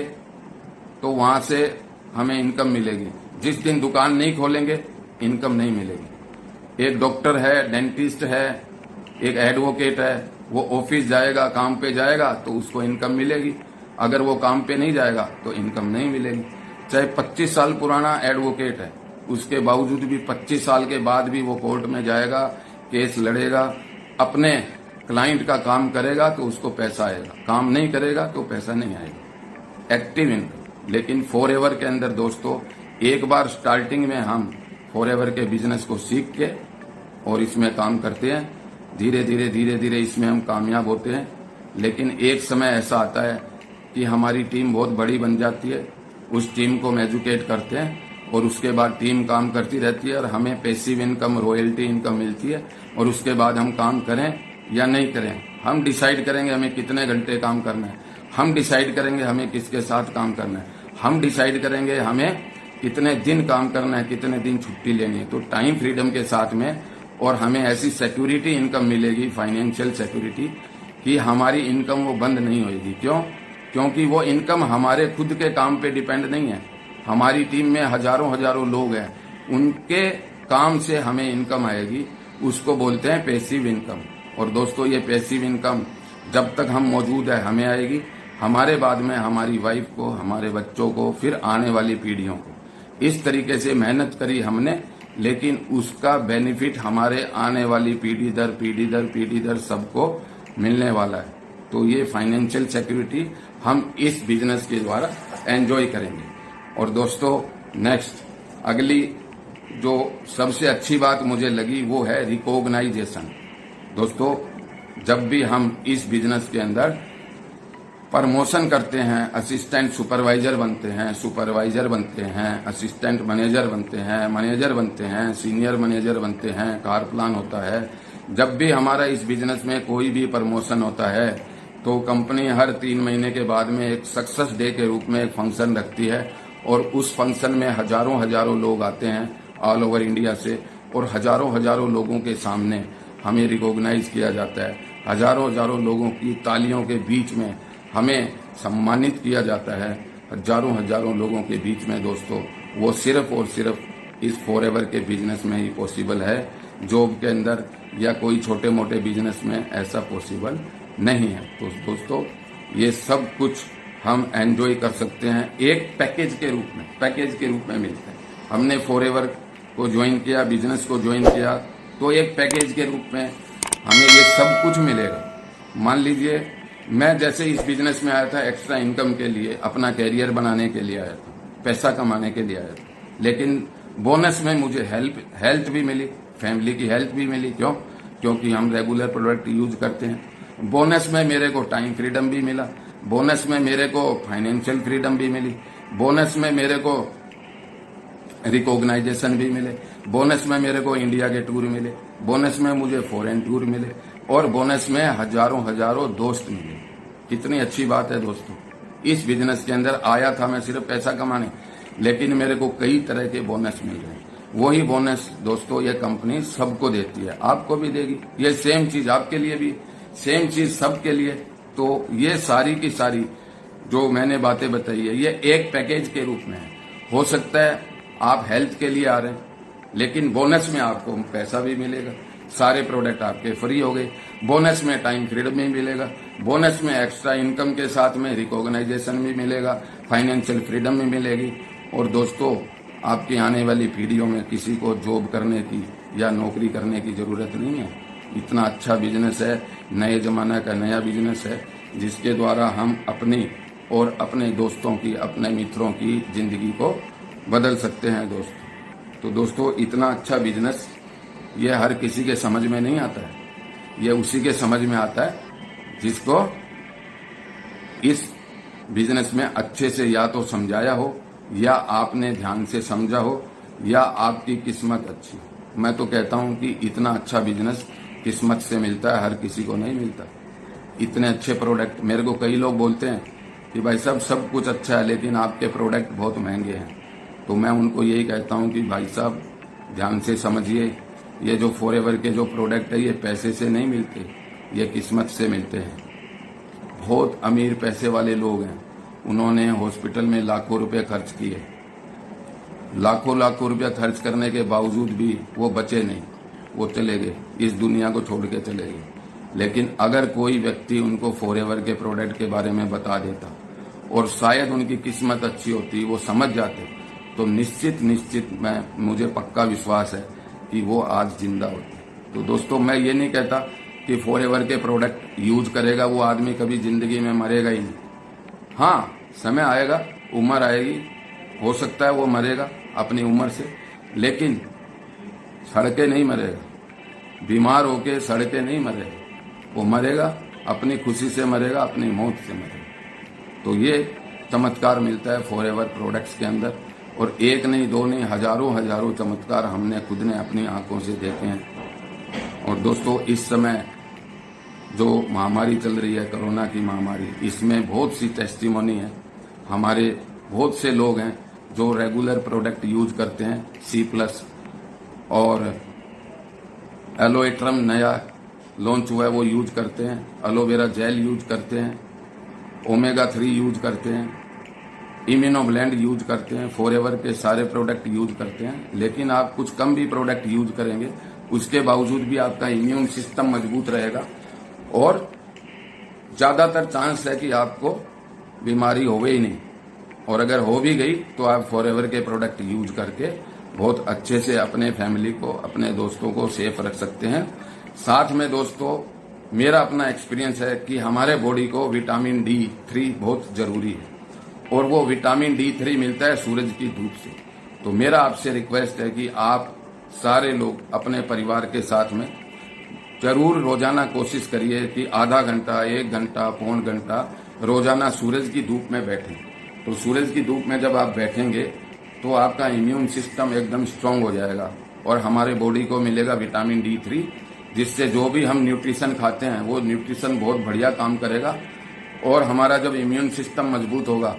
तो वहां से हमें इनकम मिलेगी। जिस दिन दुकान नहीं खोलेंगे इनकम नहीं मिलेगी। एक डॉक्टर है, डेंटिस्ट है, एक एडवोकेट है, वो ऑफिस जाएगा, काम पे जाएगा तो उसको इनकम मिलेगी। अगर वो काम पे नहीं जाएगा तो इनकम नहीं मिलेगी। चाहे 25 साल पुराना एडवोकेट है, उसके बावजूद भी 25 साल के बाद भी वो कोर्ट में जाएगा, केस लड़ेगा, अपने क्लाइंट का काम करेगा तो उसको पैसा आएगा, काम नहीं करेगा तो पैसा नहीं आएगा। Active income. लेकिन फॉरएवर के अंदर दोस्तों, एक बार स्टार्टिंग में हम फॉरएवर के बिजनेस को सीख के और इसमें काम करते हैं, धीरे धीरे इसमें हम कामयाब होते हैं। लेकिन एक समय ऐसा आता है कि हमारी टीम बहुत बड़ी बन जाती है, उस टीम को हम एजुकेट करते हैं और उसके बाद टीम काम करती रहती है और हमें पैसिव इनकम, रॉयल्टी इनकम मिलती है। और उसके बाद हम काम करें या नहीं करें, हम डिसाइड करेंगे हमें कितने घंटे काम करना है, हम डिसाइड करेंगे हमें किसके साथ काम करना है, हम डिसाइड करेंगे हमें कितने दिन काम करना है, कितने दिन छुट्टी लेनी है। तो टाइम फ्रीडम के साथ में और हमें ऐसी सिक्योरिटी इनकम मिलेगी, फाइनेंशियल सिक्योरिटी, कि हमारी इनकम वो बंद नहीं होगी। क्यों? क्योंकि वो इनकम हमारे खुद के काम पे डिपेंड नहीं है। हमारी टीम में हजारों लोग हैं, उनके काम से हमें इनकम आएगी, उसको बोलते हैं पैसिव इनकम। और दोस्तों, ये पैसिव इनकम जब तक हम मौजूद है हमें आएगी, हमारे बाद में हमारी वाइफ को, हमारे बच्चों को, फिर आने वाली पीढ़ियों को। इस तरीके से मेहनत करी हमने, लेकिन उसका बेनिफिट हमारे आने वाली पीढ़ी दर सबको मिलने वाला है। तो ये फाइनेंशियल सिक्योरिटी हम इस बिजनेस के द्वारा एंजॉय करेंगे। और दोस्तों, नेक्स्ट अगली जो सबसे अच्छी बात मुझे लगी वो है रिकॉग्नाइजेशन। दोस्तों, जब भी हम इस बिजनेस के अंदर प्रमोशन करते हैं, असिस्टेंट सुपरवाइजर बनते हैं, सुपरवाइजर बनते हैं, असिस्टेंट मैनेजर बनते हैं, मैनेजर बनते हैं, सीनियर मैनेजर बनते हैं, कार प्लान होता है, जब भी हमारा इस बिजनेस में कोई भी प्रमोशन होता है तो कंपनी हर 3 महीने के बाद में एक सक्सेस डे के रूप में एक फंक्शन रखती है और उस फंक्शन में हजारों लोग आते हैं ऑल ओवर इंडिया से और हजारों लोगों के सामने हमें रिकॉग्नाइज किया जाता है। हजारों लोगों की तालियों के बीच में हमें सम्मानित किया जाता है। हजारों लोगों के बीच में दोस्तों, वो सिर्फ और सिर्फ इस फॉरएवर के बिजनेस में ही पॉसिबल है। जॉब के अंदर या कोई छोटे मोटे बिजनेस में ऐसा पॉसिबल नहीं है। तो दोस्तों, ये सब कुछ हम एंजॉय कर सकते हैं एक पैकेज के रूप में मिलता है। हमने फॉरएवर को ज्वाइन किया, बिजनेस को ज्वाइन किया, तो एक पैकेज के रूप में हमें ये सब कुछ मिलेगा। मान लीजिए मैं जैसे इस बिजनेस में आया था एक्स्ट्रा इनकम के लिए, अपना कैरियर बनाने के लिए आया था, पैसा कमाने के लिए आया था, लेकिन बोनस में मुझे हेल्थ भी मिली, फैमिली की हेल्थ भी मिली। क्योंकि हम रेगुलर प्रोडक्ट यूज करते हैं। बोनस में मेरे को टाइम फ्रीडम भी मिला, बोनस में मेरे को फाइनेंशियल फ्रीडम भी मिली, बोनस में मेरे को रिकॉग्नाइजेशन भी मिले, बोनस में मेरे को इंडिया के टूर मिले, बोनस में मुझे फॉरेन टूर मिले, और बोनस में हजारों दोस्त मिले। कितनी अच्छी बात है दोस्तों। इस बिजनेस के अंदर आया था मैं सिर्फ पैसा कमाने, लेकिन मेरे को कई तरह के बोनस मिल रहे हैं। वही बोनस दोस्तों ये कंपनी सबको देती है, आपको भी देगी। ये सेम चीज आपके लिए भी, सेम चीज सबके लिए। तो ये सारी की सारी जो मैंने बातें बताई है, ये एक पैकेज के रूप में है। हो सकता है आप हेल्थ के लिए आ रहे हैं, लेकिन बोनस में आपको पैसा भी मिलेगा, सारे प्रोडक्ट आपके फ्री हो गए, बोनस में टाइम फ्रीडम भी मिलेगा, बोनस में एक्स्ट्रा इनकम के साथ में रिकॉग्नाइजेशन भी मिलेगा, फाइनेंशियल फ्रीडम भी मिलेगी। और दोस्तों, आपकी आने वाली पीढ़ियों में किसी को जॉब करने की या नौकरी करने की जरूरत नहीं है। इतना अच्छा बिजनेस है, नए जमाना का नया बिजनेस है, जिसके द्वारा हम अपनी और अपने दोस्तों की, अपने मित्रों की जिंदगी को बदल सकते हैं दोस्तों। तो दोस्तों, इतना अच्छा बिजनेस ये हर किसी के समझ में नहीं आता है। ये उसी के समझ में आता है जिसको इस बिजनेस में अच्छे से या तो समझाया हो, या आपने ध्यान से समझा हो, या आपकी किस्मत अच्छी हो। मैं तो कहता हूं कि इतना अच्छा बिजनेस किस्मत से मिलता है, हर किसी को नहीं मिलता। इतने अच्छे प्रोडक्ट, मेरे को कई लोग बोलते हैं कि भाई साहब सब कुछ अच्छा है, लेकिन आपके प्रोडक्ट बहुत महंगे हैं। तो मैं उनको यही कहता हूं कि भाई साहब ध्यान से समझिए, ये जो फॉरएवर के जो प्रोडक्ट है ये पैसे से नहीं मिलते, ये किस्मत से मिलते हैं। बहुत अमीर पैसे वाले लोग हैं, उन्होंने हॉस्पिटल में लाखों रुपए खर्च किए, लाखों रुपया खर्च करने के बावजूद भी वो बचे नहीं, वो चले गए, इस दुनिया को छोड़ के चले गए। लेकिन अगर कोई व्यक्ति उनको फॉरएवर के प्रोडक्ट के बारे में बता देता और शायद उनकी किस्मत अच्छी होती, वो समझ जाते, तो निश्चित मुझे पक्का विश्वास है कि वो आज जिंदा होते। तो दोस्तों, मैं ये नहीं कहता कि फॉरएवर के प्रोडक्ट यूज करेगा वो आदमी कभी जिंदगी में मरेगा ही नहीं। हाँ, समय आएगा, उम्र आएगी, हो सकता है वो मरेगा अपनी उम्र से, लेकिन सड़के नहीं मरेगा, बीमार होके सड़के नहीं मरेगा, वो मरेगा अपनी खुशी से मरेगा, अपनी मौत से मरेगा। तो ये चमत्कार मिलता है फॉरएवर प्रोडक्ट्स के अंदर, और एक नहीं, दो नहीं, हजारों चमत्कार हमने खुद ने अपनी आंखों से देखे हैं। और दोस्तों, इस समय जो महामारी चल रही है, कोरोना की महामारी, इसमें बहुत सी टेस्टिमोनी है। हमारे बहुत से लोग हैं जो रेगुलर प्रोडक्ट यूज करते हैं, C+ और एलोएट्रम नया लॉन्च हुआ है वो यूज करते हैं, एलोवेरा जेल यूज करते हैं, ओमेगा 3 यूज करते हैं, इम्यूनोब्लेंड यूज करते हैं, फॉरएवर के सारे प्रोडक्ट यूज करते हैं। लेकिन आप कुछ कम भी प्रोडक्ट यूज करेंगे, उसके बावजूद भी आपका इम्यून सिस्टम मजबूत रहेगा, और ज्यादातर चांस है कि आपको बीमारी होवे ही नहीं, और अगर हो भी गई तो आप फॉरएवर के प्रोडक्ट यूज करके बहुत अच्छे से अपने फैमिली को, अपने दोस्तों को सेफ रख सकते हैं। साथ में दोस्तों, मेरा अपना एक्सपीरियंस है कि हमारे बॉडी को विटामिन D3 बहुत जरूरी है, और वो विटामिन D3 मिलता है सूरज की धूप से। तो मेरा आपसे रिक्वेस्ट है कि आप सारे लोग अपने परिवार के साथ में जरूर रोजाना कोशिश करिए कि आधा घंटा, 1 घंटा, पौन घंटा रोजाना सूरज की धूप में बैठें। तो सूरज की धूप में जब आप बैठेंगे तो आपका इम्यून सिस्टम एकदम स्ट्रांग हो जाएगा, और हमारे बॉडी को मिलेगा विटामिन D3, जिससे जो भी हम न्यूट्रिशन खाते हैं वो न्यूट्रिशन बहुत बढ़िया काम करेगा। और हमारा जब इम्यून सिस्टम मजबूत होगा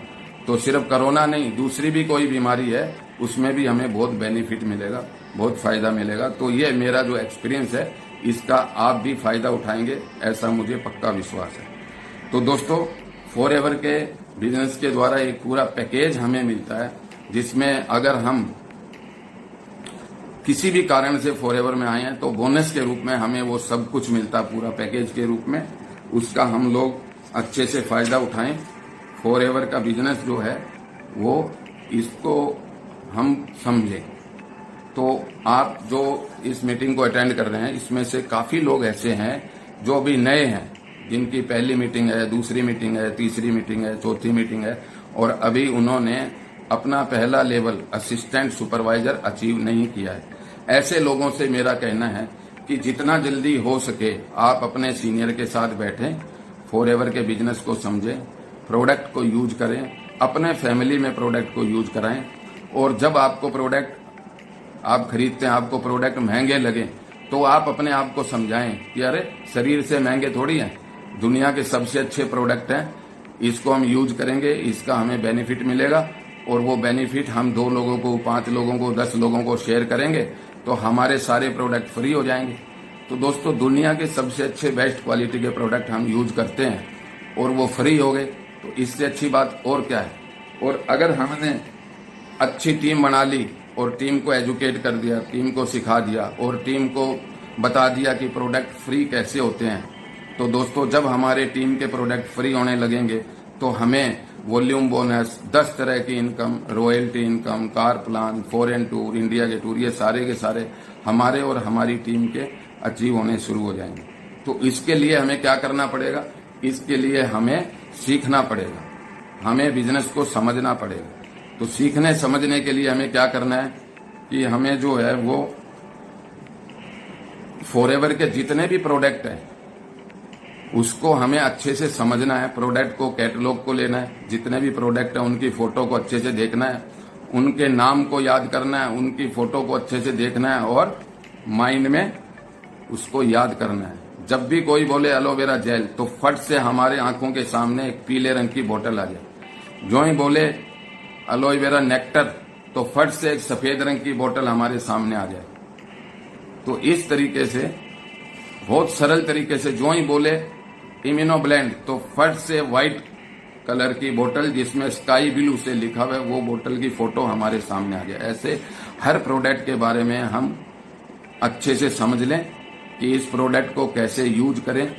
तो सिर्फ कोरोना नहीं, दूसरी भी कोई बीमारी है उसमें भी हमें बहुत बेनिफिट मिलेगा, बहुत फायदा मिलेगा। तो ये मेरा जो एक्सपीरियंस है, इसका आप भी फायदा उठाएंगे, ऐसा मुझे पक्का विश्वास है। तो दोस्तों, फॉरएवर के बिजनेस के द्वारा एक पूरा पैकेज हमें मिलता है, जिसमें अगर हम किसी भी कारण से फॉरएवर में आए हैं तो बोनस के रूप में हमें वो सब कुछ मिलता है पूरा पैकेज के रूप में। उसका हम लोग अच्छे से फायदा उठाएं। फॉरएवर का बिजनेस जो है वो, इसको हम समझें। तो आप जो इस मीटिंग को अटेंड कर रहे हैं, इसमें से काफी लोग ऐसे हैं जो अभी नए हैं, जिनकी पहली मीटिंग है, दूसरी मीटिंग है, तीसरी मीटिंग है, चौथी मीटिंग है, और अभी उन्होंने अपना पहला लेवल असिस्टेंट सुपरवाइजर अचीव नहीं किया है। ऐसे लोगों से मेरा कहना है कि जितना जल्दी हो सके आप अपने सीनियर के साथ बैठें, फॉरएवर के बिजनेस को समझें, प्रोडक्ट को यूज करें, अपने फैमिली में प्रोडक्ट को यूज कराएं। और जब आपको प्रोडक्ट आप खरीदते हैं, आपको प्रोडक्ट महंगे लगे, तो आप अपने आप को समझाएं कि अरे शरीर से महंगे थोड़ी हैं, दुनिया के सबसे अच्छे प्रोडक्ट हैं, इसको हम यूज करेंगे, इसका हमें बेनिफिट मिलेगा और वो बेनिफिट हम 2 लोगों को, 5 लोगों को, 10 लोगों को शेयर करेंगे तो हमारे सारे प्रोडक्ट फ्री हो जाएंगे। तो दोस्तों, दुनिया के सबसे अच्छे बेस्ट क्वालिटी के प्रोडक्ट हम यूज करते हैं और वो फ्री हो गए, तो इससे अच्छी बात और क्या है। और अगर हमने अच्छी टीम बना ली और टीम को एजुकेट कर दिया, टीम को सिखा दिया और टीम को बता दिया कि प्रोडक्ट फ्री कैसे होते हैं, तो दोस्तों जब हमारे टीम के प्रोडक्ट फ्री होने लगेंगे तो हमें वॉल्यूम बोनस, 10 तरह की income, royalty income, car plan, foreign tour, India के टूर, ये सारे के सारे हमारे और हमारी टीम के अचीव होने शुरू हो जाएंगे। तो इसके लिए हमें क्या करना पड़ेगा? इसके लिए हमें सीखना पड़ेगा, हमें बिजनेस को समझना पड़ेगा। तो सीखने समझने के लिए हमें क्या करना है कि हमें जो है वो फॉरएवर के जितने भी प्रोडक्ट हैं उसको हमें अच्छे से समझना है, प्रोडक्ट को, कैटलॉग को लेना है, जितने भी प्रोडक्ट हैं उनकी फोटो को अच्छे से देखना है, उनके नाम को याद करना है, उनकी फोटो को अच्छे से देखना है और माइंड में उसको याद करना है। जब भी कोई बोले एलोवेरा जेल तो फट से हमारे आंखों के सामने एक पीले रंग की बोतल आ जाए। जो ही बोले एलोवेरा नेक्टर तो फट से एक सफेद रंग की बोतल हमारे सामने आ जाए। तो इस तरीके से, बहुत सरल तरीके से, जो ही बोले इम्यूनो ब्लेंड तो फट से व्हाइट कलर की बोतल जिसमें स्काई ब्लू से लिखा हुआ है वो बोतल की फोटो हमारे सामने आ जाए। ऐसे हर प्रोडक्ट के बारे में हम अच्छे से समझ लें कि इस प्रोडक्ट को कैसे यूज करें,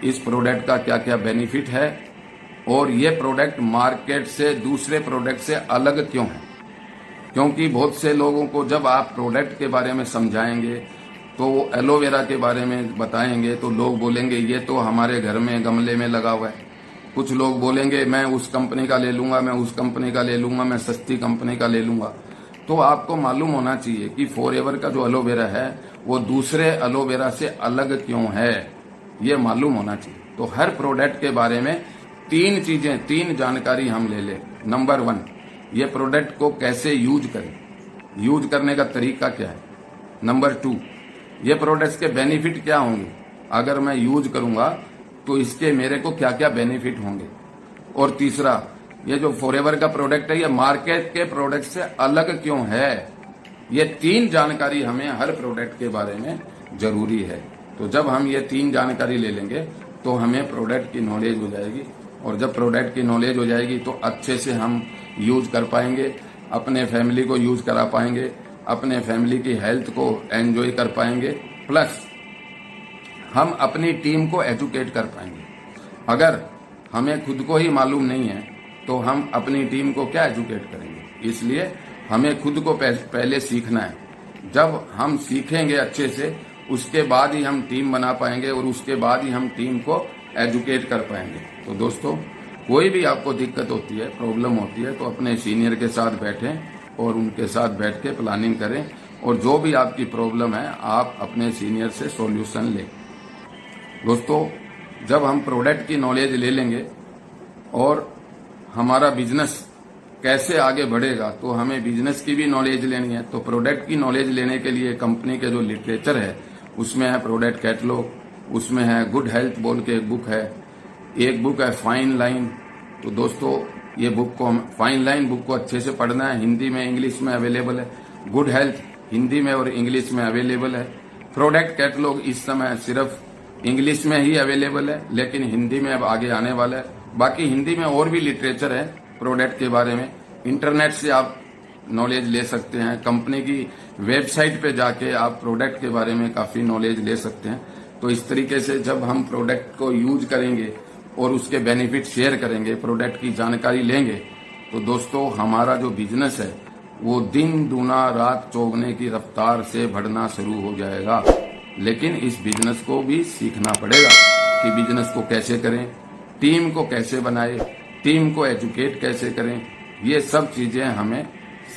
इस प्रोडक्ट का क्या क्या बेनिफिट है और ये प्रोडक्ट मार्केट से, दूसरे प्रोडक्ट से अलग क्यों है। क्योंकि बहुत से लोगों को जब आप प्रोडक्ट के बारे में समझाएंगे तो एलोवेरा के बारे में बताएंगे तो लोग बोलेंगे ये तो हमारे घर में गमले में लगा हुआ है। कुछ लोग बोलेंगे मैं उस कंपनी का ले लूंगा, मैं उस कंपनी का ले लूंगा, मैं सस्ती कंपनी का ले लूंगा। तो आपको मालूम होना चाहिए कि फॉरएवर का जो एलोवेरा है वो दूसरे एलोवेरा से अलग क्यों है, ये मालूम होना चाहिए। तो हर प्रोडक्ट के बारे में 3 चीजें, 3 जानकारी हम ले लें। नंबर 1, ये प्रोडक्ट को कैसे यूज करें, यूज करने का तरीका क्या है। नंबर 2, ये प्रोडक्ट्स के बेनिफिट क्या होंगे, अगर मैं यूज करूंगा तो इसके मेरे को क्या क्या बेनिफिट होंगे। और तीसरा, ये जो फॉरएवर का प्रोडक्ट है ये मार्केट के प्रोडक्ट से अलग क्यों है। ये 3 जानकारी हमें हर प्रोडक्ट के बारे में जरूरी है। तो जब हम ये 3 जानकारी ले लेंगे तो हमें प्रोडक्ट की नॉलेज हो जाएगी और जब प्रोडक्ट की नॉलेज हो जाएगी तो अच्छे से हम यूज कर पाएंगे, अपने फैमिली को यूज करा पाएंगे, अपने फैमिली की हेल्थ को एंजॉय कर पाएंगे, प्लस हम अपनी टीम को एजुकेट कर पाएंगे। अगर हमें खुद को ही मालूम नहीं है तो हम अपनी टीम को क्या एजुकेट करेंगे। इसलिए हमें खुद को पहले सीखना है। जब हम सीखेंगे अच्छे से उसके बाद ही हम टीम बना पाएंगे और उसके बाद ही हम टीम को एजुकेट कर पाएंगे। तो दोस्तों, कोई भी आपको दिक्कत होती है, प्रॉब्लम होती है तो अपने सीनियर के साथ बैठें और उनके साथ बैठ के प्लानिंग करें और जो भी आपकी प्रॉब्लम है आप अपने सीनियर से सॉल्यूशन लें। दोस्तों, जब हम प्रोडक्ट की नॉलेज ले लेंगे और हमारा बिजनेस कैसे आगे बढ़ेगा तो हमें बिजनेस की भी नॉलेज लेनी है। तो प्रोडक्ट की नॉलेज लेने के लिए कंपनी के जो लिटरेचर है उसमें है प्रोडक्ट कैटलॉग, उसमें है गुड हेल्थ बोल के एक बुक है, एक बुक है फाइन लाइन। तो दोस्तों, ये बुक को, फाइन लाइन बुक को अच्छे से पढ़ना है। हिंदी में, इंग्लिश में अवेलेबल है। गुड हेल्थ हिंदी में और इंग्लिश में अवेलेबल है। प्रोडक्ट कैटलॉग इस समय सिर्फ इंग्लिश में ही अवेलेबल है लेकिन हिंदी में अब आगे आने वाला है। बाकी हिंदी में और भी लिटरेचर है प्रोडक्ट के बारे में, इंटरनेट से आप नॉलेज ले सकते हैं। कंपनी की वेबसाइट पे जाके आप प्रोडक्ट के बारे में काफी नॉलेज ले सकते हैं। तो इस तरीके से जब हम प्रोडक्ट को यूज करेंगे और उसके बेनिफिट शेयर करेंगे, प्रोडक्ट की जानकारी लेंगे, तो दोस्तों हमारा जो बिजनेस है वो दिन दूना रात चौगने की रफ्तार से बढ़ना शुरू हो जाएगा। लेकिन इस बिजनेस को भी सीखना पड़ेगा कि बिजनेस को कैसे करें, टीम को कैसे बनाए, टीम को एजुकेट कैसे करें, ये सब चीजें हमें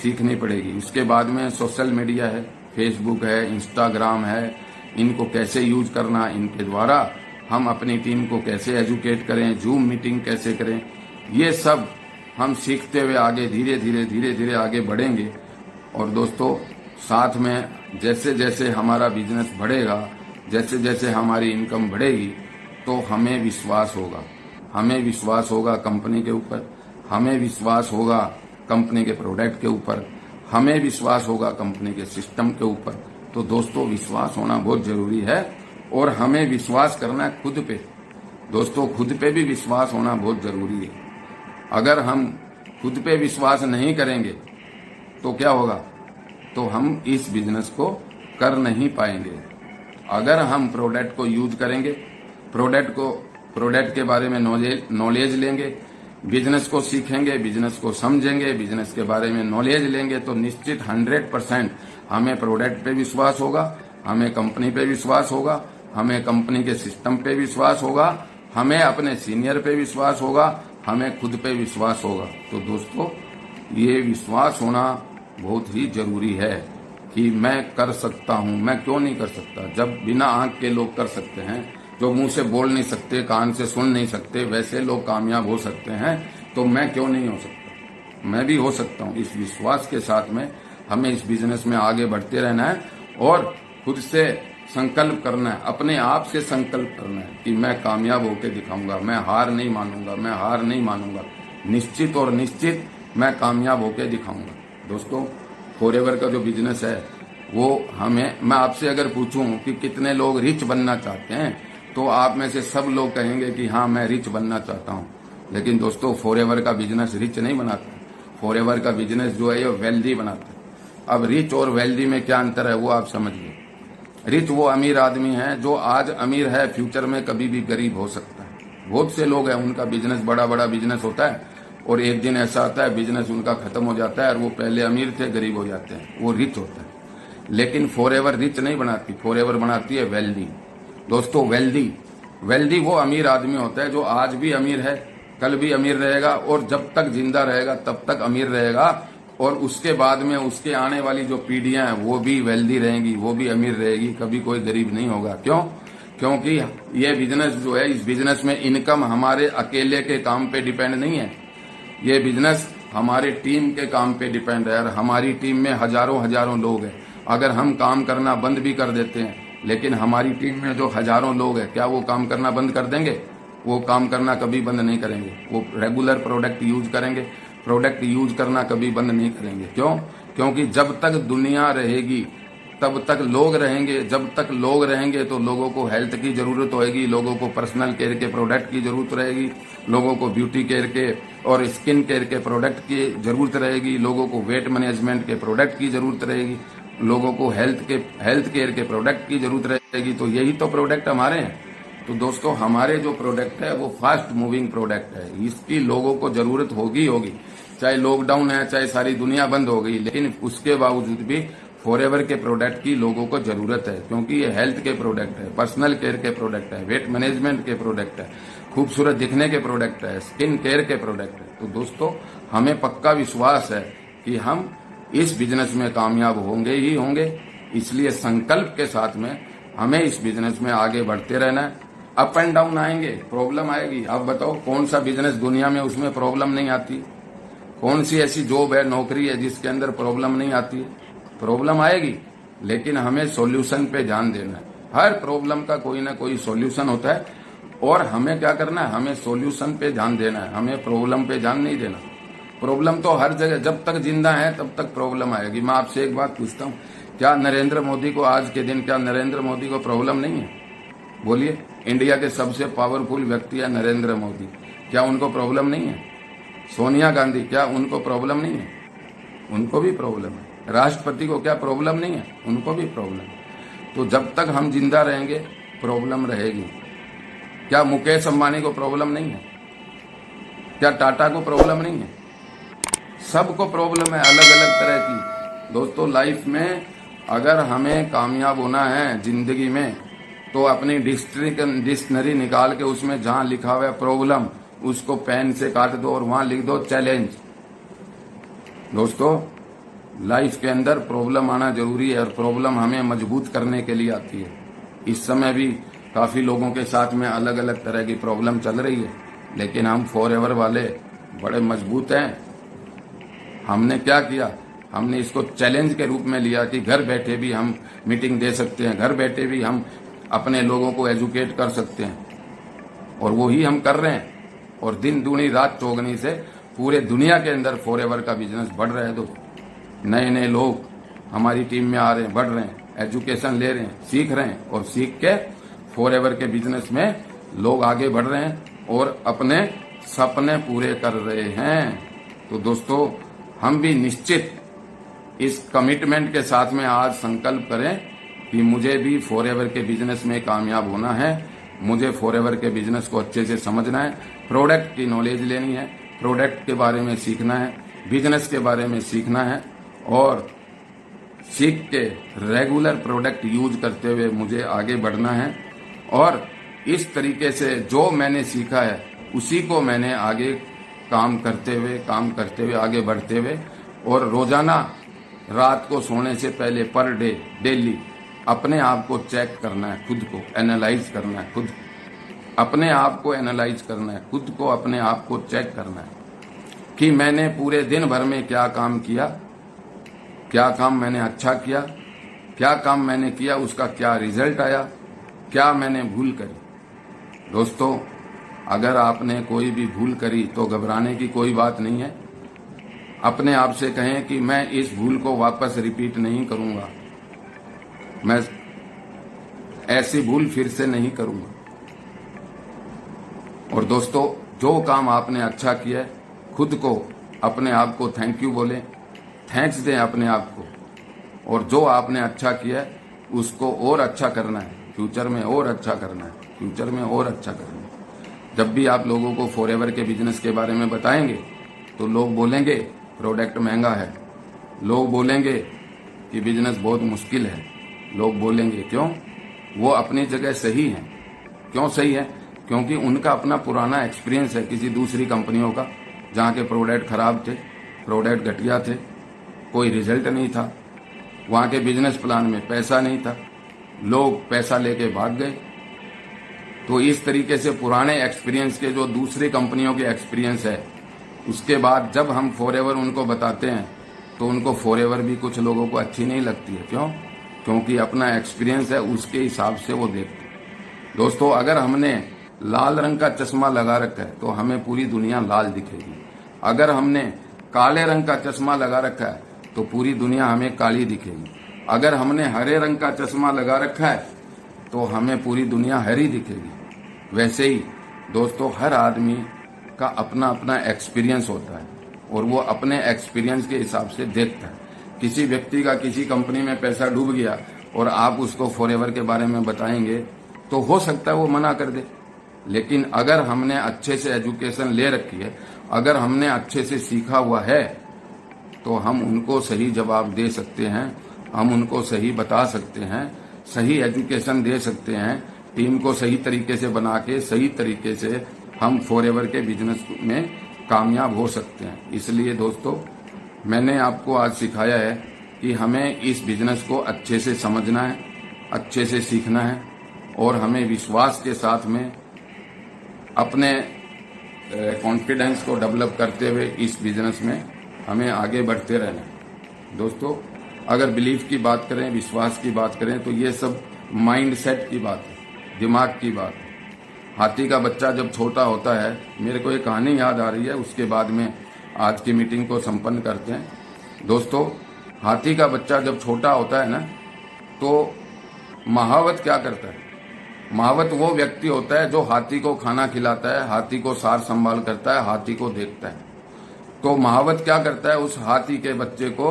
सीखनी पड़ेगी। उसके बाद में सोशल मीडिया है, फेसबुक है, इंस्टाग्राम है, इनको कैसे यूज करना, इनके द्वारा हम अपनी टीम को कैसे एजुकेट करें, जूम मीटिंग कैसे करें, ये सब हम सीखते हुए आगे धीरे धीरे आगे बढ़ेंगे। और दोस्तों साथ में जैसे जैसे हमारा बिजनेस बढ़ेगा, जैसे जैसे हमारी इनकम बढ़ेगी, तो हमें विश्वास होगा कंपनी के ऊपर, हमें विश्वास होगा कंपनी के प्रोडक्ट के ऊपर, हमें विश्वास होगा कंपनी के सिस्टम के ऊपर। तो दोस्तों विश्वास होना बहुत जरूरी है और हमें विश्वास करना है खुद पे। दोस्तों खुद पे भी विश्वास होना बहुत जरूरी है। अगर हम खुद पे विश्वास नहीं करेंगे तो क्या होगा, तो हम इस बिजनेस को कर नहीं पाएंगे। अगर हम प्रोडक्ट को यूज करेंगे, प्रोडक्ट के बारे में नॉलेज लेंगे, बिजनेस को सीखेंगे, बिजनेस को समझेंगे, बिजनेस के बारे में नॉलेज लेंगे, तो निश्चित 100% हमें प्रोडक्ट पे विश्वास होगा, हमें कंपनी पे विश्वास होगा, हमें कंपनी के सिस्टम पे विश्वास होगा, हमें अपने सीनियर पे विश्वास होगा, हमें खुद पे विश्वास होगा। तो दोस्तों ये विश्वास होना बहुत ही जरूरी है कि मैं कर सकता हूं, मैं क्यों नहीं कर सकता। जब बिना आंख के लोग कर सकते हैं, जो मुंह से बोल नहीं सकते, कान से सुन नहीं सकते, वैसे लोग कामयाब हो सकते हैं, तो मैं क्यों नहीं हो सकता, मैं भी हो सकता हूं। इस विश्वास के साथ में हमें इस बिजनेस में आगे बढ़ते रहना है और खुद से संकल्प करना है, अपने आप से संकल्प करना है कि मैं कामयाब होकर दिखाऊंगा, मैं हार नहीं मानूंगा, निश्चित और निश्चित मैं कामयाब होकर दिखाऊंगा। दोस्तों फॉरएवर का जो बिजनेस है वो मैं आपसे अगर पूछूं कि कितने लोग रिच बनना चाहते हैं, तो आप में से सब लोग कहेंगे कि हाँ मैं रिच बनना चाहता हूं। लेकिन दोस्तों फॉरएवर का बिजनेस रिच नहीं बनाता, फॉरएवर का बिजनेस जो है वो वेल्दी बनाता है। अब रिच और वेल्दी में क्या अंतर है वो आप समझिए। रिच वो अमीर आदमी है जो आज अमीर है, फ्यूचर में कभी भी गरीब हो सकता है। बहुत से लोग हैं उनका बिजनेस बड़ा बिजनेस होता है और एक दिन ऐसा आता है बिजनेस उनका खत्म हो जाता है और वो पहले अमीर थे गरीब हो जाते हैं, वो रिच होता है। लेकिन फॉरएवर रिच नहीं बनाती, फॉरएवर बनाती है वेल्दी। दोस्तों वेल्दी वो अमीर आदमी होता है जो आज भी अमीर है, कल भी अमीर रहेगा और जब तक जिंदा रहेगा तब तक अमीर रहेगा, और उसके बाद में उसके आने वाली जो पीढ़ियां हैं वो भी वेल्दी रहेंगी, वो भी अमीर रहेगी, कभी कोई गरीब नहीं होगा। क्यों? क्योंकि ये बिजनेस जो है, इस बिजनेस में इनकम हमारे अकेले के काम पे डिपेंड नहीं है, ये बिजनेस हमारे टीम के काम पे डिपेंड है। और हमारी टीम में हजारों लोग हैं। अगर हम काम करना बंद भी कर देते हैं, लेकिन हमारी टीम में जो हजारों लोग हैं, क्या वो काम करना बंद कर देंगे? वो काम करना कभी बंद नहीं करेंगे, वो रेगुलर प्रोडक्ट यूज करेंगे, प्रोडक्ट यूज करना कभी बंद नहीं करेंगे। क्यों? क्योंकि जब तक दुनिया रहेगी तब तक लोग रहेंगे, जब तक लोग रहेंगे तो लोगों को हेल्थ की जरूरत होगी, लोगों को पर्सनल केयर के प्रोडक्ट की जरूरत रहेगी, लोगों को ब्यूटी केयर के और स्किन केयर के प्रोडक्ट की जरूरत रहेगी, लोगों को वेट मैनेजमेंट के प्रोडक्ट की जरूरत रहेगी, लोगों को हेल्थ केयर के प्रोडक्ट की जरूरत रहेगी। तो यही तो प्रोडक्ट हमारे हैं। तो दोस्तों हमारे जो प्रोडक्ट है वो फास्ट मूविंग प्रोडक्ट है, इसकी लोगों को जरूरत होगी, चाहे लॉकडाउन है, चाहे सारी दुनिया बंद हो गई, लेकिन उसके बावजूद भी फॉरएवर के प्रोडक्ट की लोगों को जरूरत है, क्योंकि ये हेल्थ के प्रोडक्ट है, पर्सनल केयर के प्रोडक्ट है, वेट मैनेजमेंट के प्रोडक्ट है, खूबसूरत दिखने के प्रोडक्ट है, स्किन केयर के प्रोडक्ट है। तो दोस्तों हमें पक्का विश्वास है कि हम इस बिजनेस में कामयाब होंगे ही होंगे। इसलिए संकल्प के साथ में हमें इस बिजनेस में आगे बढ़ते रहना है। अप एंड डाउन आएंगे, प्रॉब्लम आएगी। अब बताओ कौन सा बिजनेस दुनिया में उसमें प्रॉब्लम नहीं आती? कौन सी ऐसी जॉब है, नौकरी है जिसके अंदर प्रॉब्लम नहीं आती है? प्रॉब्लम आएगी, लेकिन हमें सॉल्यूशन पे ध्यान देना है। हर प्रॉब्लम का कोई ना कोई सॉल्यूशन होता है और हमें क्या करना है, हमें सॉल्यूशन पे ध्यान देना है, हमें प्रॉब्लम पे ध्यान नहीं देना। प्रॉब्लम तो हर जगह, जब तक जिंदा है तब तक प्रॉब्लम आएगी। मैं आपसे एक बात पूछता हूँ, क्या नरेंद्र मोदी को आज के दिन, क्या नरेंद्र मोदी को प्रॉब्लम नहीं है? बोलिए, इंडिया के सबसे पावरफुल व्यक्ति है नरेंद्र मोदी, क्या उनको प्रॉब्लम नहीं है? सोनिया गांधी, क्या उनको प्रॉब्लम नहीं है? उनको भी प्रॉब्लम है। राष्ट्रपति को क्या प्रॉब्लम नहीं है? उनको भी प्रॉब्लम है। तो जब तक हम जिंदा रहेंगे प्रॉब्लम रहेगी। क्या मुकेश अंबानी को प्रॉब्लम नहीं है? क्या टाटा को प्रॉब्लम नहीं है? सबको प्रॉब्लम है, अलग अलग तरह की। दोस्तों लाइफ में अगर हमें कामयाब होना है जिंदगी में, तो अपनी डिक्शनरी निकाल के उसमें जहां लिखा हुआ है प्रॉब्लम, उसको पेन से काट दो और वहां लिख दो चैलेंज। दोस्तों, लाइफ के अंदर प्रॉब्लम आना जरूरी है और प्रॉब्लम हमें मजबूत करने के लिए आती है। इस समय भी काफी लोगों के साथ में अलग अलग तरह की प्रॉब्लम चल रही है, लेकिन हम फॉरएवर वाले बड़े मजबूत हैं। हमने क्या किया, हमने इसको चैलेंज के रूप में लिया कि घर बैठे भी हम मीटिंग दे सकते हैं, घर बैठे भी हम अपने लोगों को एजुकेट कर सकते हैं, और वो ही हम कर रहे हैं। और दिन दूनी रात चौगनी से पूरे दुनिया के अंदर फॉरएवर का बिजनेस बढ़ रहा है। दोस्तों, नए नए लोग हमारी टीम में आ रहे हैं, बढ़ रहे हैं, एजुकेशन ले रहे हैं, सीख रहे हैं, और सीख के फॉरएवर के बिजनेस में लोग आगे बढ़ रहे हैं और अपने सपने पूरे कर रहे हैं। तो दोस्तों, हम भी निश्चित इस कमिटमेंट के साथ में आज संकल्प करें कि मुझे भी फॉरएवर के बिजनेस में कामयाब होना है। मुझे फॉरएवर के बिजनेस को अच्छे से समझना है, प्रोडक्ट की नॉलेज लेनी है, प्रोडक्ट के बारे में सीखना है, बिजनेस के बारे में सीखना है, और सीख के रेगुलर प्रोडक्ट यूज करते हुए मुझे आगे बढ़ना है। और इस तरीके से जो मैंने सीखा है उसी को मैंने आगे काम करते हुए आगे बढ़ते हुए, और रोजाना रात को सोने से पहले पर डे डेली अपने आप को चेक करना है, खुद को एनालाइज करना है, खुद अपने आप को एनालाइज करना है, खुद को अपने आप को चेक करना है कि मैंने पूरे दिन भर में क्या काम किया, क्या काम मैंने अच्छा किया, क्या काम मैंने किया उसका क्या रिजल्ट आया, क्या मैंने भूल करी। दोस्तों, अगर आपने कोई भी भूल करी तो घबराने की कोई बात नहीं है। अपने आप से कहें कि मैं इस भूल को वापस रिपीट नहीं करूंगा, मैं ऐसी भूल फिर से नहीं करूंगा। और दोस्तों, जो काम आपने अच्छा किया है, खुद को अपने आप को थैंक यू बोलें, थैंक्स दें अपने आप को, और जो आपने अच्छा किया है उसको और अच्छा करना है, फ्यूचर में और अच्छा करना है, फ्यूचर में और अच्छा करना है। जब भी आप लोगों को फॉरएवर के बिजनेस के बारे में बताएंगे तो लोग बोलेंगे प्रोडक्ट महंगा है, लोग बोलेंगे कि बिजनेस बहुत मुश्किल है, लोग बोलेंगे। क्यों? वो अपनी जगह सही है। क्यों सही है? क्योंकि उनका अपना पुराना एक्सपीरियंस है किसी दूसरी कंपनियों का, जहां के प्रोडक्ट खराब थे, प्रोडक्ट घटिया थे, कोई रिजल्ट नहीं था, वहां के बिजनेस प्लान में पैसा नहीं था, लोग पैसा लेके भाग गए। तो इस तरीके से पुराने एक्सपीरियंस के जो दूसरी कंपनियों के एक्सपीरियंस है, उसके बाद जब हम फॉरएवर उनको बताते हैं तो उनको फॉरएवर भी कुछ लोगों को अच्छी नहीं लगती है। क्यों? क्योंकि अपना एक्सपीरियंस है उसके हिसाब से वो देखते हैं। दोस्तों, अगर हमने लाल रंग का चश्मा लगा रखा है तो हमें पूरी दुनिया लाल दिखेगी। अगर हमने काले रंग का चश्मा लगा रखा है तो पूरी दुनिया हमें काली दिखेगी। अगर हमने हरे रंग का चश्मा लगा रखा है तो हमें पूरी दुनिया हरी दिखेगी। वैसे ही दोस्तों, हर आदमी का अपना अपना एक्सपीरियंस होता है और वो अपने एक्सपीरियंस के हिसाब से देखता है। किसी व्यक्ति का किसी कंपनी में पैसा डूब गया और आप उसको फॉरएवर के बारे में बताएंगे तो हो सकता है वो मना कर दे, लेकिन अगर हमने अच्छे से एजुकेशन ले रखी है, अगर हमने अच्छे से सीखा हुआ है, तो हम उनको सही जवाब दे सकते हैं, हम उनको सही बता सकते हैं, सही एजुकेशन दे सकते हैं, टीम को सही तरीके से बना के सही तरीके से हम फॉरएवर के बिजनेस में कामयाब हो सकते हैं। इसलिए दोस्तों, मैंने आपको आज सिखाया है कि हमें इस बिजनेस को अच्छे से समझना है, अच्छे से सीखना है, और हमें विश्वास के साथ में अपने कॉन्फिडेंस को डेवलप करते हुए इस बिजनेस में हमें आगे बढ़ते रहना है। दोस्तों, अगर बिलीफ की बात करें, विश्वास की बात करें, तो ये सब माइंड सेट की बात है, दिमाग की बात है। हाथी का बच्चा जब छोटा होता है, मेरे को एक कहानी याद आ रही है, उसके बाद में आज की मीटिंग को संपन्न करते हैं। दोस्तों, हाथी का बच्चा जब छोटा होता है ना, तो महावत क्या करता है? महावत वो व्यक्ति होता है जो हाथी को खाना खिलाता है, हाथी को सार संभाल करता है, हाथी को देखता है। तो महावत क्या करता है? उस हाथी के बच्चे को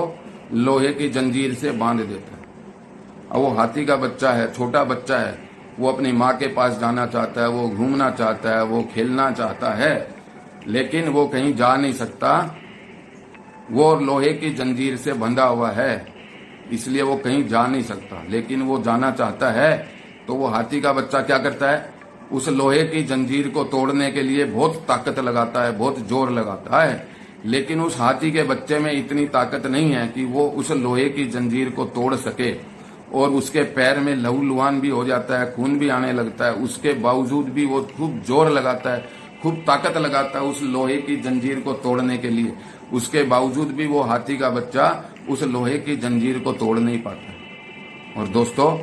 लोहे की जंजीर से बांध देता है। अब वो हाथी का बच्चा है, छोटा बच्चा है, वो अपनी माँ के पास जाना चाहता है, वो घूमना चाहता है, वो खेलना चाहता है, लेकिन वो कहीं जा नहीं सकता। वो लोहे की जंजीर से बंधा हुआ है, इसलिए वो कहीं जा नहीं सकता, लेकिन वो जाना चाहता है। तो वो हाथी का बच्चा क्या करता है? उस लोहे की जंजीर को तोड़ने के लिए बहुत ताकत लगाता है, बहुत जोर लगाता है, लेकिन उस हाथी के बच्चे में इतनी ताकत नहीं है कि वो उस लोहे की जंजीर को तोड़ सके। और उसके पैर में लहूलुहान भी हो जाता है, खून भी आने लगता है, उसके बावजूद भी वो खूब जोर लगाता है, खूब ताकत लगाता है उस लोहे की जंजीर को तोड़ने के लिए। उसके बावजूद भी वो हाथी का बच्चा उस लोहे की जंजीर को तोड़ नहीं पाता। और दोस्तों,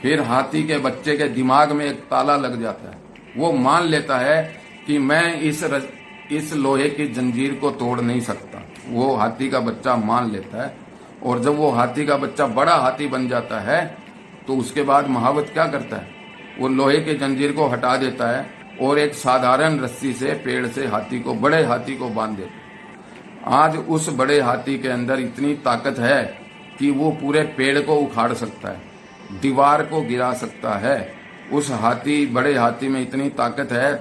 फिर हाथी के बच्चे के दिमाग में एक ताला लग जाता है। वो मान लेता है कि मैं इस लोहे की जंजीर को तोड़ नहीं सकता। वो हाथी का बच्चा मान लेता है। और जब वो हाथी का बच्चा बड़ा हाथी बन जाता है तो उसके बाद महावत क्या करता है, वो लोहे की जंजीर को हटा देता है और एक साधारण रस्सी से पेड़ से बड़े हाथी को बांध देता है। आज उस बड़े हाथी के अंदर इतनी ताकत है कि वो पूरे पेड़ को उखाड़ सकता है, दीवार को गिरा सकता है। उस बड़े हाथी में इतनी ताकत है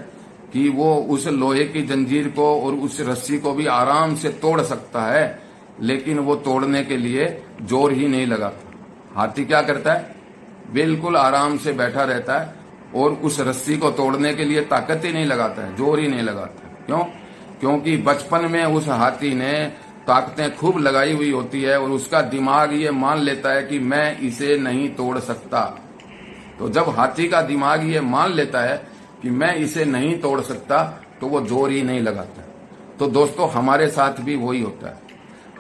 कि वो उस लोहे की जंजीर को और उस रस्सी को भी आराम से तोड़ सकता है। लेकिन वो तोड़ने के लिए जोर ही नहीं लगाता। हाथी क्या करता है, बिल्कुल आराम से बैठा रहता है और उस रस्सी को तोड़ने के लिए ताकत ही नहीं लगाता है, जोर ही नहीं लगाता। क्यों? क्योंकि बचपन में उस हाथी ने ताकतें खूब लगाई हुई होती है और उसका दिमाग ये मान लेता है कि मैं इसे नहीं तोड़ सकता। तो जब हाथी का दिमाग ये मान लेता है कि मैं इसे नहीं तोड़ सकता तो वो जोर ही नहीं लगाता। तो दोस्तों, हमारे साथ भी वही होता है।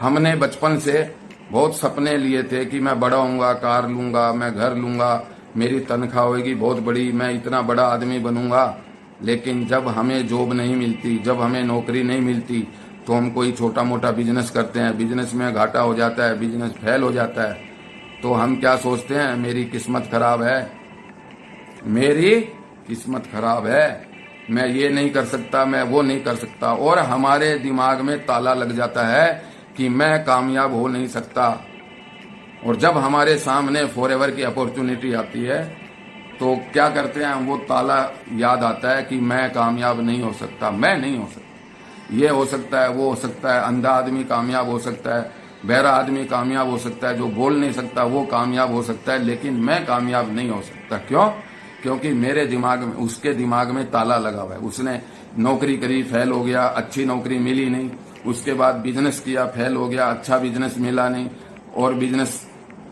हमने बचपन से बहुत सपने लिए थे कि मैं बड़ा होऊंगा, कार लूंगा, मैं घर लूंगा, मेरी तनख्वाह होगी बहुत बड़ी, मैं इतना बड़ा आदमी बनूंगा। लेकिन जब हमें जॉब नहीं मिलती, जब हमें नौकरी नहीं मिलती, तो हम कोई छोटा मोटा बिजनेस करते हैं, बिजनेस में घाटा हो जाता है, बिजनेस फेल हो जाता है, तो हम क्या सोचते हैं, मेरी किस्मत खराब है, मेरी किस्मत खराब है, मैं ये नहीं कर सकता, मैं वो नहीं कर सकता। और हमारे दिमाग में ताला लग जाता है कि मैं कामयाब हो नहीं सकता। और जब हमारे सामने फॉरएवर की अपॉर्चुनिटी आती है तो क्या करते हैं, वो ताला याद आता है कि मैं कामयाब नहीं हो सकता, मैं नहीं हो सकता। ये हो सकता है, वो हो सकता है, अंधा आदमी कामयाब हो सकता है, बहरा आदमी कामयाब हो सकता है, जो बोल नहीं सकता वो कामयाब हो सकता है, लेकिन मैं कामयाब नहीं हो सकता। क्यों? क्योंकि मेरे दिमाग में, उसके दिमाग में ताला लगा हुआ है। उसने नौकरी करी, फेल हो गया, अच्छी नौकरी मिली नहीं, उसके बाद बिजनेस किया, फेल हो गया, अच्छा बिजनेस मिला नहीं, और बिजनेस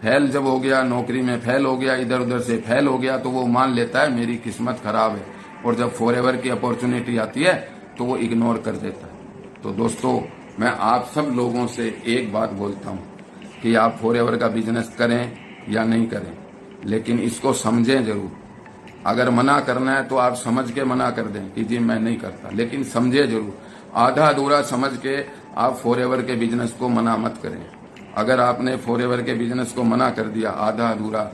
फेल जब हो गया, नौकरी में फेल हो गया, इधर उधर से फेल हो गया, तो वो मान लेता है मेरी किस्मत खराब है। और जब फॉरएवर की अपॉर्चुनिटी आती है तो वो इग्नोर कर देता है। तो दोस्तों, मैं आप सब लोगों से एक बात बोलता हूँ कि आप फॉरएवर का बिजनेस करें या नहीं करें, लेकिन इसको समझें जरूर। अगर मना करना है तो आप समझ के मना कर दें कि जी मैं नहीं करता, लेकिन समझे जरूर। आधा अधूरा समझ के आप फॉरएवर के बिजनेस को मना मत करें। अगर आपने फॉरएवर के बिजनेस को मना कर दिया, आधा अधूरा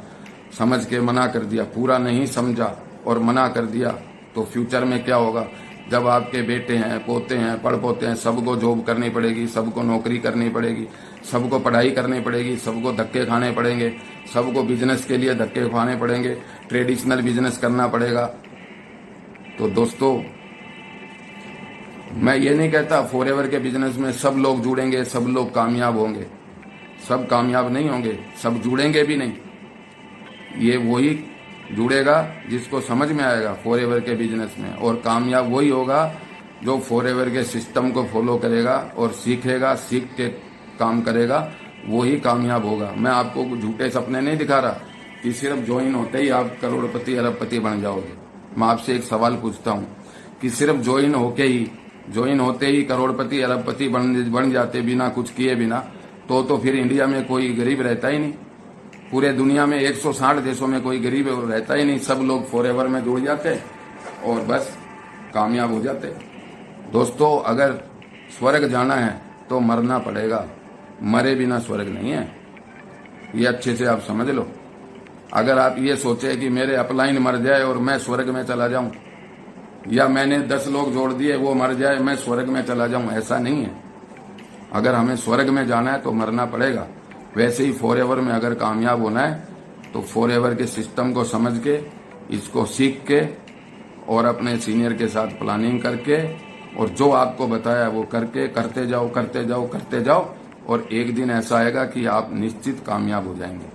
समझ के मना कर दिया, पूरा नहीं समझा और मना कर दिया, तो फ्यूचर में क्या होगा, जब आपके बेटे हैं, पोते हैं, पड़पोते हैं, सबको जॉब करनी पड़ेगी, सबको नौकरी करनी पड़ेगी, सबको पढ़ाई करनी पड़ेगी, सबको धक्के खाने पड़ेंगे, सबको बिजनेस के लिए धक्के खाने पड़ेंगे, ट्रेडिशनल बिजनेस करना पड़ेगा। तो दोस्तों, मैं ये नहीं कहता फॉरएवर के बिजनेस में सब लोग जुड़ेंगे, सब लोग कामयाब होंगे। सब कामयाब नहीं होंगे, सब जुड़ेंगे भी नहीं। ये वही जुड़ेगा जिसको समझ में आएगा फॉरएवर के बिजनेस में, और कामयाब वही होगा जो फॉरएवर के सिस्टम को फॉलो करेगा और सीखेगा, सीख के काम करेगा, वही कामयाब होगा। मैं आपको झूठे सपने नहीं दिखा रहा कि सिर्फ ज्वाइन होते ही आप करोड़पति अरबपति बन जाओगे। मैं आपसे एक सवाल पूछता हूँ कि सिर्फ ज्वाइन होते ही करोड़पति अरबपति बन जाते बिना कुछ किए बिना, तो फिर इंडिया में कोई गरीब रहता ही नहीं। पूरे दुनिया में 160 देशों में कोई गरीब रहता ही नहीं। सब लोग फॉरएवर में जुड़ जाते और बस कामयाब हो जाते। दोस्तों, अगर स्वर्ग जाना है तो मरना पड़ेगा, मरे बिना स्वर्ग नहीं है। ये अच्छे से आप समझ लो। अगर आप ये सोचे कि मेरे अपलाइन मर जाए और मैं स्वर्ग में चला जाऊं, या मैंने 10 लोग जोड़ दिए वो मर जाए मैं स्वर्ग में चला जाऊं, ऐसा नहीं है। अगर हमें स्वर्ग में जाना है तो मरना पड़ेगा। वैसे ही फॉरएवर में अगर कामयाब होना है तो फॉरएवर के सिस्टम को समझ के, इसको सीख के और अपने सीनियर के साथ प्लानिंग करके और जो आपको बताया वो करके करते जाओ, और एक दिन ऐसा आएगा कि आप निश्चित कामयाब हो जाएंगे।